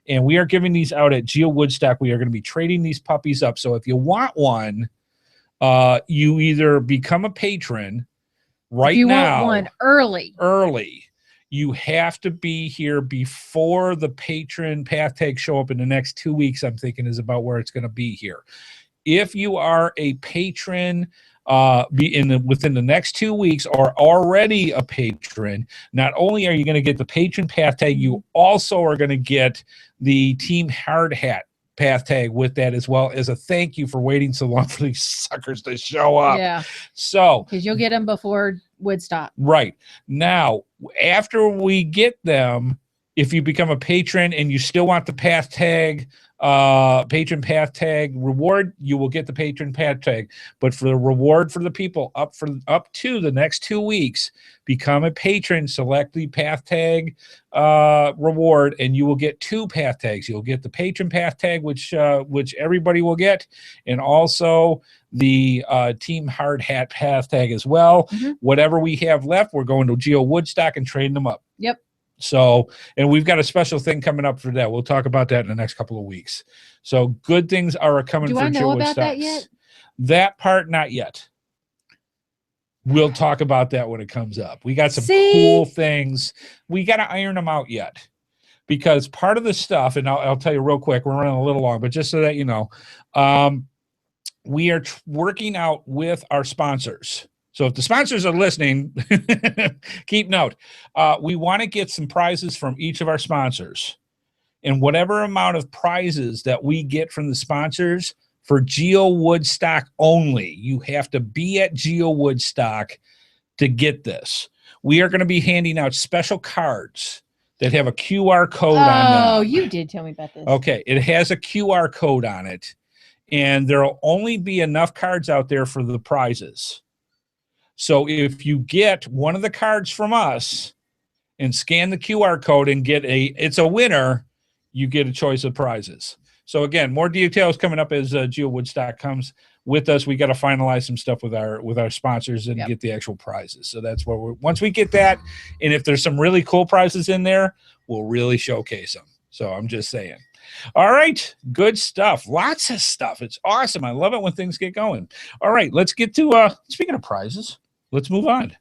And we are giving these out at Geo Woodstock. We are going to be trading these puppies up. So if you want one, you either become a patron right If you now. want one early. You have to be here before the patron path tags show up in the next 2 weeks. I'm thinking is about where it's going to be here. If you are a patron within the next 2 weeks or already a patron, not only are you going to get the patron path tag, you also are going to get the Team HeadHardHat path tag with that, as well as a thank you for waiting so long for these suckers to show up. Yeah. So Because you'll get them before Woodstock. right now, after we get them, if you become a patron and you still want the path tag, patron path tag reward, you will get the patron path tag. But for the reward for the people up to the next 2 weeks, become a patron, select the path tag reward, and you will get 2 path tags. You'll get the patron path tag, which everybody will get, and also the Team HeadHardHat path tag as well. Mm-hmm. Whatever we have left, we're going to Geo Woodstock and trading them up. Yep. So, and we've got a special thing coming up for that. We'll talk about that in the next couple of weeks. So good things are coming for Do I know Geo about that Woodstocks. yet? That part, not yet. We'll talk about that when it comes up. We got some cool things. We got to iron them out yet. Because part of the stuff, and I'll tell you real quick, we're running a little long, but just so that you know, we are working out with our sponsors. So if the sponsors are listening, keep note. We want to get some prizes from each of our sponsors. And whatever amount of prizes that we get from the sponsors for Geo Woodstock only, you have to be at Geo Woodstock to get this. We are going to be handing out special cards that have a QR code on them. Oh, you did tell me about this. Okay, it has a QR code on it. And there will only be enough cards out there for the prizes. So if you get one of the cards from us and scan the QR code and it's a winner, you get a choice of prizes. So again, more details coming up as Geo Woodstock comes with us. We got to finalize some stuff with our sponsors and get the actual prizes. So that's where once we get that, and if there's some really cool prizes in there, we'll really showcase them. So I'm just saying. All right, good stuff. Lots of stuff. It's awesome. I love it when things get going. All right, let's get to speaking of prizes. Let's move on.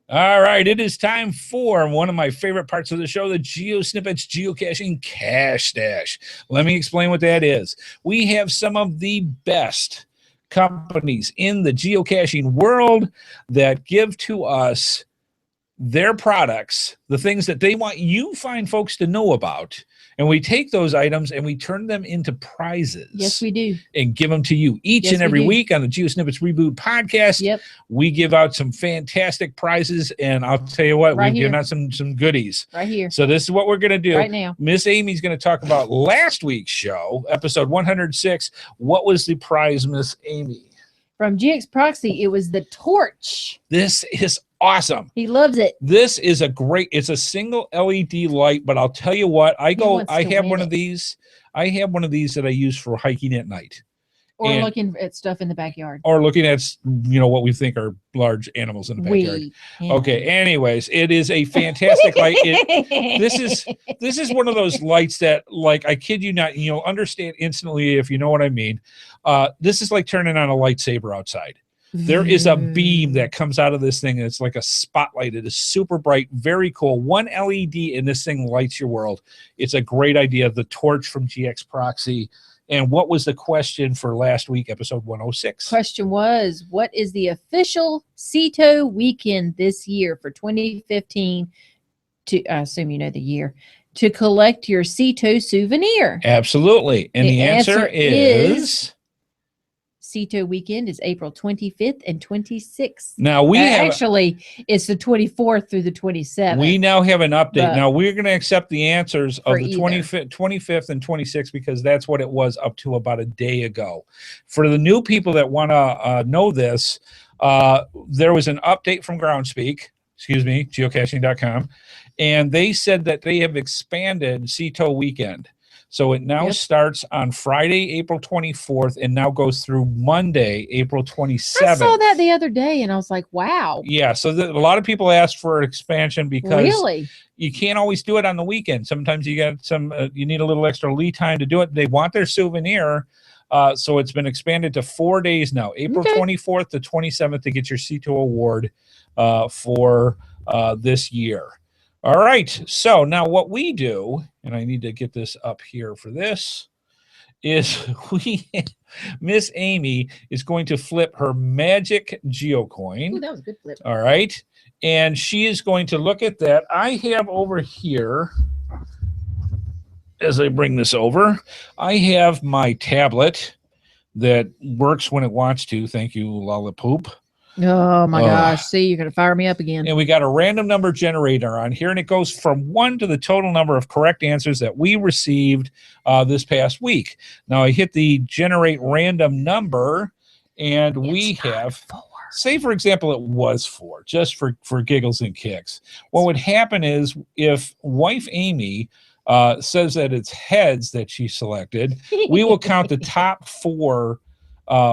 All right, it is time for one of my favorite parts of the show, the GeoSnippits Geocaching Cache Stash. Let me explain what that is. We have some of the best companies in the geocaching world that give to us their products, the things that they want you fine folks to know about, and we take those items and we turn them into prizes. Yes, we do. And give them to you each and every week on the GeoSnippits Reboot Podcast. Yep. We give out some fantastic prizes, and I'll tell you what, we're giving out some goodies. Right here. So this is what we're going to do. Right now. Miss Amy's going to talk about last week's show, episode 106. What was the prize, Miss Amy? From GX Proxy, it was the torch. This is awesome. He loves it. This is it's a single LED light, but I'll tell you what, I have one of these that I use for hiking at night. Or looking at stuff in the backyard. Or looking at, what we think are large animals in the backyard. Okay, anyways, it is a fantastic light. This is one of those lights that, like, I kid you not, you'll understand instantly if you know what I mean. This is like turning on a lightsaber outside. There is a beam that comes out of this thing, and it's like a spotlight. It is super bright, very cool. One LED, and this thing lights your world. It's a great idea. The torch from GX Proxy. And what was the question for last week, episode 106? Question was, what is the official CETO weekend this year for 2015? I assume you know the year. To collect your CETO souvenir. Absolutely. And the answer is CETO weekend is April 25th and 26th. Now it's the 24th through the 27th. We now have an update. Now we're going to accept the answers of the 25th and 26th because that's what it was up to about a day ago. For the new people that want to know this, there was an update from Groundspeak, geocaching.com, and they said that they have expanded CETO weekend. So it now Yep. starts on Friday, April 24th, and now goes through Monday, April 27th. I saw that the other day, and I was like, "Wow, Yeah, so a lot of people asked for expansion because really?" you can't always do it on the weekend. Sometimes you got you need a little extra lead time to do it. They want their souvenir. So it's been expanded to 4 days now, April Okay. 24th to 27th, to get your C2 award for this year. All right. So now what we do, and I need to get this up here for this, is Miss Amy is going to flip her magic geocoin. Ooh, that was a good flip. All right. And she is going to look at that. I have over here, as I bring this over, I have my tablet that works when it wants to. Thank you, Lollipop. Oh my Ugh. gosh! See, you're gonna fire me up again. And we got a random number generator on here, and it goes from 1 to the total number of correct answers that we received this past week. Now I hit the generate random number, and we have, 4. say for example, it was 4, just for giggles and kicks. What would happen is if wife Amy says that it's heads that she selected, we will count the top 4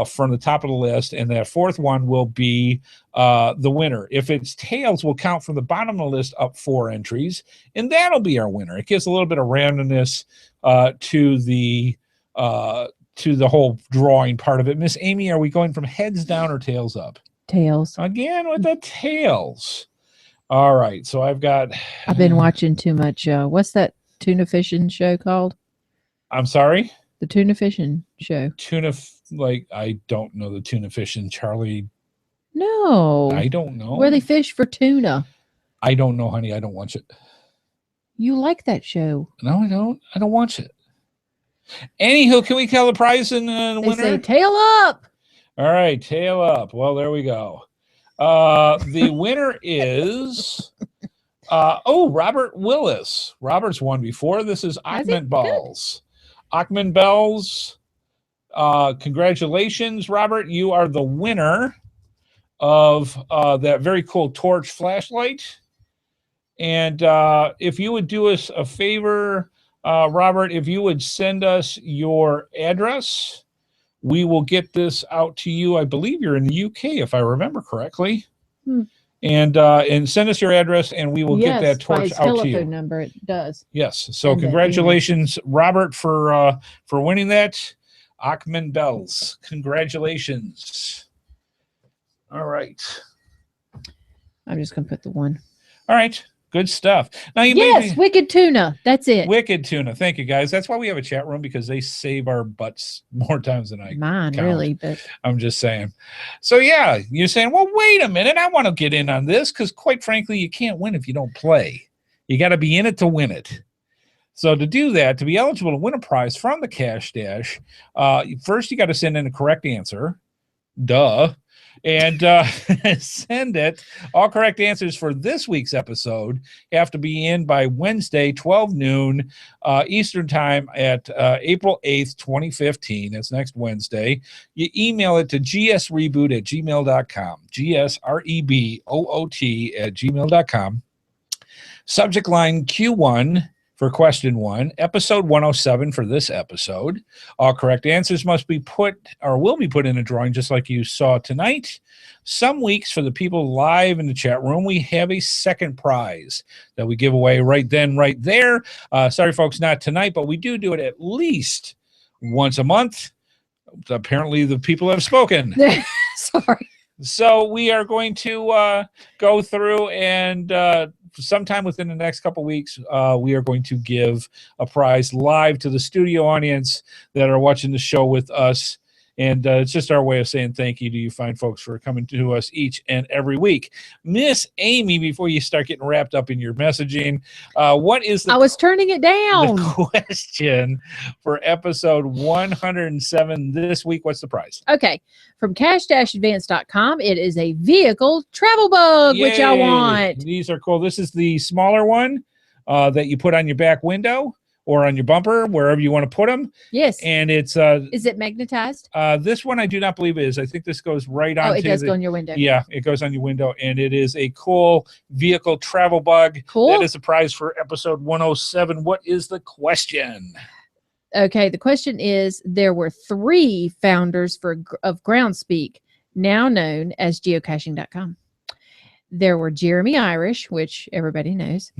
from the top of the list, and that 4th one will be the winner. If it's tails, we'll count from the bottom of the list up 4 entries, and that'll be our winner. It gives a little bit of randomness to the whole drawing part of it. Miss Amy, are we going from heads down or tails up? Tails. Again with the tails. All right, so I've been watching too much. What's that tuna fishing show called? I'm sorry? The tuna fishing show. I don't know the tuna fishing, Charlie. No. I don't know. Where they fish for tuna. I don't know, honey. I don't watch it. You like that show? No, I don't. I don't watch it. Anywho, can we tell the prize and the They winner? say tail up. All right, tail up. Well, there we go. The winner is Robert Willis. Robert's won before. This is Has he? Achman Balls. Achman Bells. Congratulations, Robert. You are the winner of that very cool torch flashlight. And if you would do us a favor, Robert, if you would send us your address, we will get this out to you. I believe you're in the UK, if I remember correctly. And send us your address, and we will get that by torch his out to telephone you. number. It does. Yes. So And that congratulations, Robert, for winning that. Achman Bells. Congratulations. All right. I'm just gonna put the 1. All right. Good stuff. Now you Yes, wicked tuna. That's it. Wicked Tuna. Thank you, guys. That's why we have a chat room, because they save our butts more times than I Mine count. really, but I'm just saying. So yeah, you're saying, well, wait a minute, I want to get in on this, because quite frankly, you can't win if you don't play. You got to be in it to win it. So to do that, to be eligible to win a prize from the Cash Dash, first you got to send in a correct answer. Duh. And send it. All correct answers for this week's episode have to be in by Wednesday, 12 noon Eastern time at April 8th, 2015. That's next Wednesday. You email it to gsreboot@gmail.com. GSREBOOT@gmail.com. Subject line Q1 for question 1, episode 107 for this episode. All correct answers must be put or will be put in a drawing, just like you saw tonight. Some weeks, for the people live in the chat room, we have a second prize that we give away right then, right there. Sorry, folks, not tonight, but we do it at least once a month. Apparently, the people have spoken. sorry. So we are going to go through, and sometime within the next couple weeks, we are going to give a prize live to the studio audience that are watching the show with us. And it's just our way of saying thank you to you fine folks for coming to us each and every week. Miss Amy, before you start getting wrapped up in your messaging, what is I was turning it down. the question for episode 107 this week? What's the prize? Okay. From cash-advance.com, it is a vehicle travel bug, which I Yay. want. These are cool. This is the smaller one that you put on your back window or on your bumper, wherever you want to put them. Yes. And it's Is it magnetized? this one I do not believe it is. I think this goes right on. Oh, it does go on your window. Yeah, it goes on your window, and it is a cool vehicle travel bug. Cool. That is the prize for episode 107. What is the question? Okay, the question is, there were 3 founders of Groundspeak, now known as geocaching.com. There were Jeremy Irish, which everybody knows,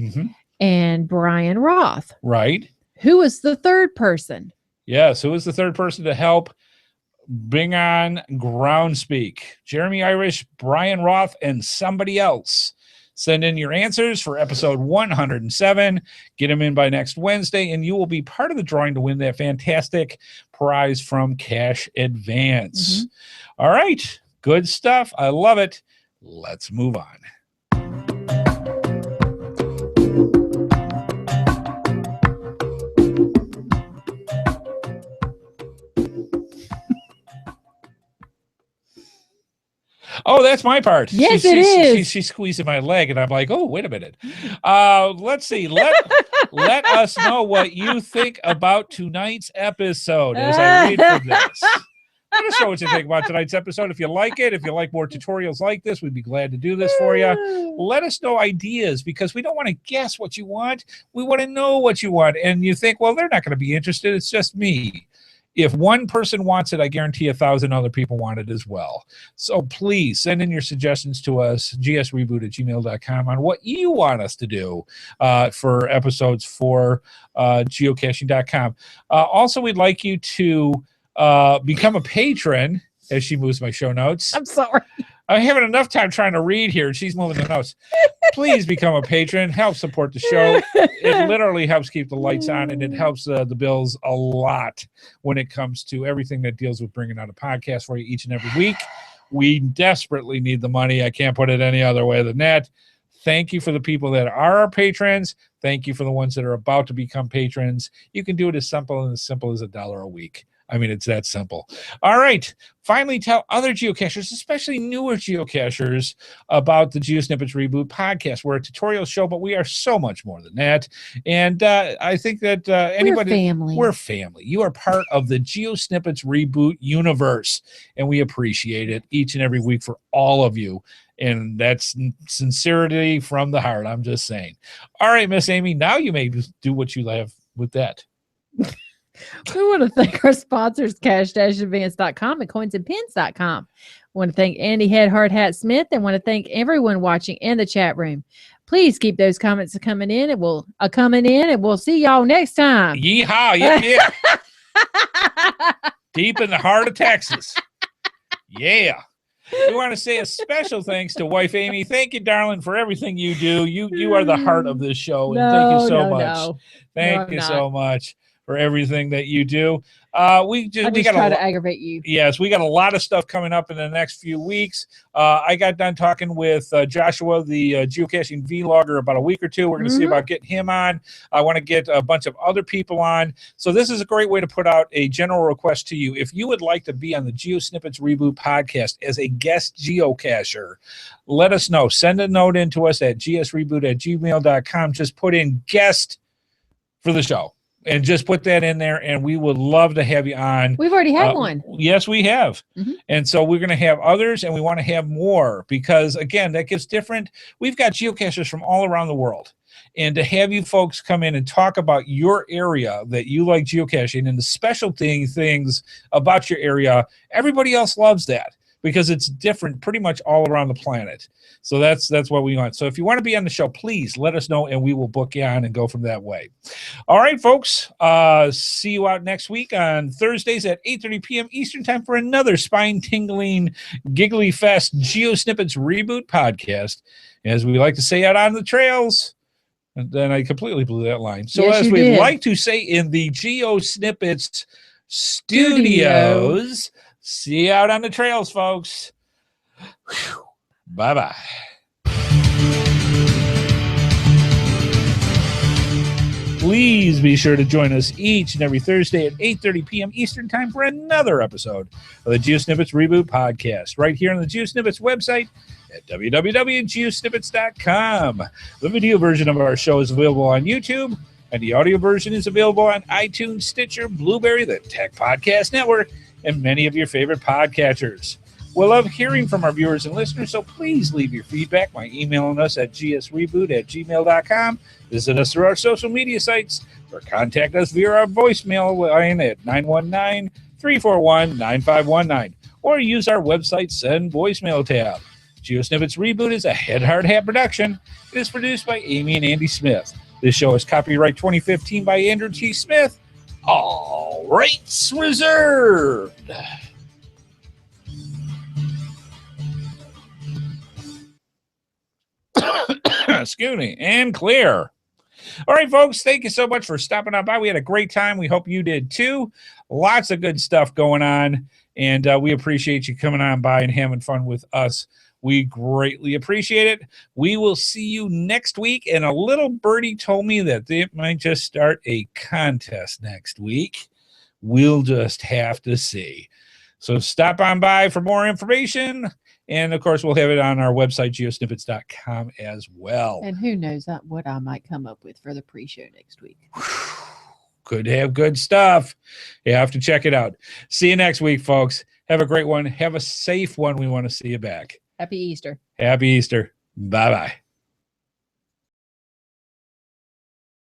and Brian Roth. Right. Who was the third person? Yes, who was the third person to help bring on Groundspeak? Jeremy Irish, Brian Roth, and somebody else. Send in your answers for episode 107. Get them in by next Wednesday, and you will be part of the drawing to win that fantastic prize from Cash Advance. All right. Good stuff. I love it. Let's move on. Oh, that's my part. Yes, it is. She's squeezing my leg, and I'm like, oh, wait a minute. Let's see. Let us know what you think about tonight's episode as I read from this. Let us know what you think about tonight's episode. If you like it, if you like more tutorials like this, we'd be glad to do this for you. Let us know ideas, because we don't want to guess what you want. We want to know what you want. And you think, well, they're not going to be interested. It's just me. If one person wants it, I guarantee 1,000 other people want it as well. So please send in your suggestions to us, gsreboot@gmail.com, on what you want us to do for episodes for geocaching.com. Also, we'd like you to become a patron, as she moves my show notes. I'm sorry. I'm having enough time trying to read here. She's moving the notes. Please become a patron. Help support the show. It literally helps keep the lights on, and it helps the bills a lot when it comes to everything that deals with bringing out a podcast for you each and every week. We desperately need the money. I can't put it any other way than that. Thank you for the people that are our patrons. Thank you for the ones that are about to become patrons. You can do it as simple as $1 a week. I mean, it's that simple. All right. Finally, tell other geocachers, especially newer geocachers, about the GeoSnippits Reboot Podcast. We're a tutorial show, but we are so much more than that. And I think that we're family. You are part of the GeoSnippits Reboot universe, and we appreciate it each and every week for all of you. And that's sincerity from the heart. I'm just saying. All right, Miss Amy, now you may do what you have with that. We want to thank our sponsors, cash-advance.com and coinsandpins.com. We want to thank Andy HeadHardHat Smith, and want to thank everyone watching in the chat room. Please keep those comments coming in, and we'll see y'all next time. Yeehaw! Yeah. Deep in the heart of Texas. Yeah. We want to say a special thanks to wife Amy. Thank you, darling, for everything you do. You are the heart of this show, and thank you so much. Thank you so much for everything that you do. We got to aggravate you. Yes, we got a lot of stuff coming up in the next few weeks. I got done talking with Joshua, the geocaching vlogger, about a week or two. We're going to see about getting him on. I want to get a bunch of other people on. So this is a great way to put out a general request to you. If you would like to be on the GeoSnippits Reboot Podcast as a guest geocacher, let us know. Send a note in to us at gsreboot@gmail.com. Just put in guest for the show. And just put that in there, and we would love to have you on. We've already had one. Yes, we have. And so we're going to have others, and we want to have more because, again, that gives different. We've got geocachers from all around the world. And to have you folks come in and talk about your area that you like geocaching and the special things about your area, everybody else loves that because it's different pretty much all around the planet. So that's what we want. So if you want to be on the show, please let us know, and we will book you on and go from that way. All right, folks. See you out next week on Thursdays at 8:30 p.m. Eastern Time for another spine-tingling, giggly fest GeoSnippits Reboot Podcast. As we like to say out on the trails. And then I completely blew that line. So yes, as we like to say in the GeoSnippits Studios, see you out on the trails, folks. Whew. Bye-bye. Please be sure to join us each and every Thursday at 8:30 p.m. Eastern Time for another episode of the GeoSnippits Reboot Podcast right here on the GeoSnippits website at www.geosnippits.com. The video version of our show is available on YouTube, and the audio version is available on iTunes, Stitcher, Blueberry, the Tech Podcast Network, and many of your favorite podcatchers. We love hearing from our viewers and listeners, so please leave your feedback by emailing us at gsreboot@gmail.com. Visit us through our social media sites or contact us via our voicemail line at 919-341-9519 or use our website Send Voicemail tab. GeoSnippits Reboot is a HeadHardHat production. It is produced by Amy and Andy Smith. This show is copyright 2015 by Andrew T. Smith. All rights reserved. Scoony and clear. All right, folks, thank you so much for stopping on by. We had a great time. We hope you did too. Lots of good stuff going on, and we appreciate you coming on by and having fun with us. We greatly appreciate it. We will see you next week, and a little birdie told me that they might just start a contest next week. We'll just have to see. So stop on by for more information. And, of course, we'll have it on our website, geosnippits.com, as well. And who knows what I might come up with for the pre-show next week. Could have good stuff. You have to check it out. See you next week, folks. Have a great one. Have a safe one. We want to see you back. Happy Easter. Happy Easter. Bye-bye.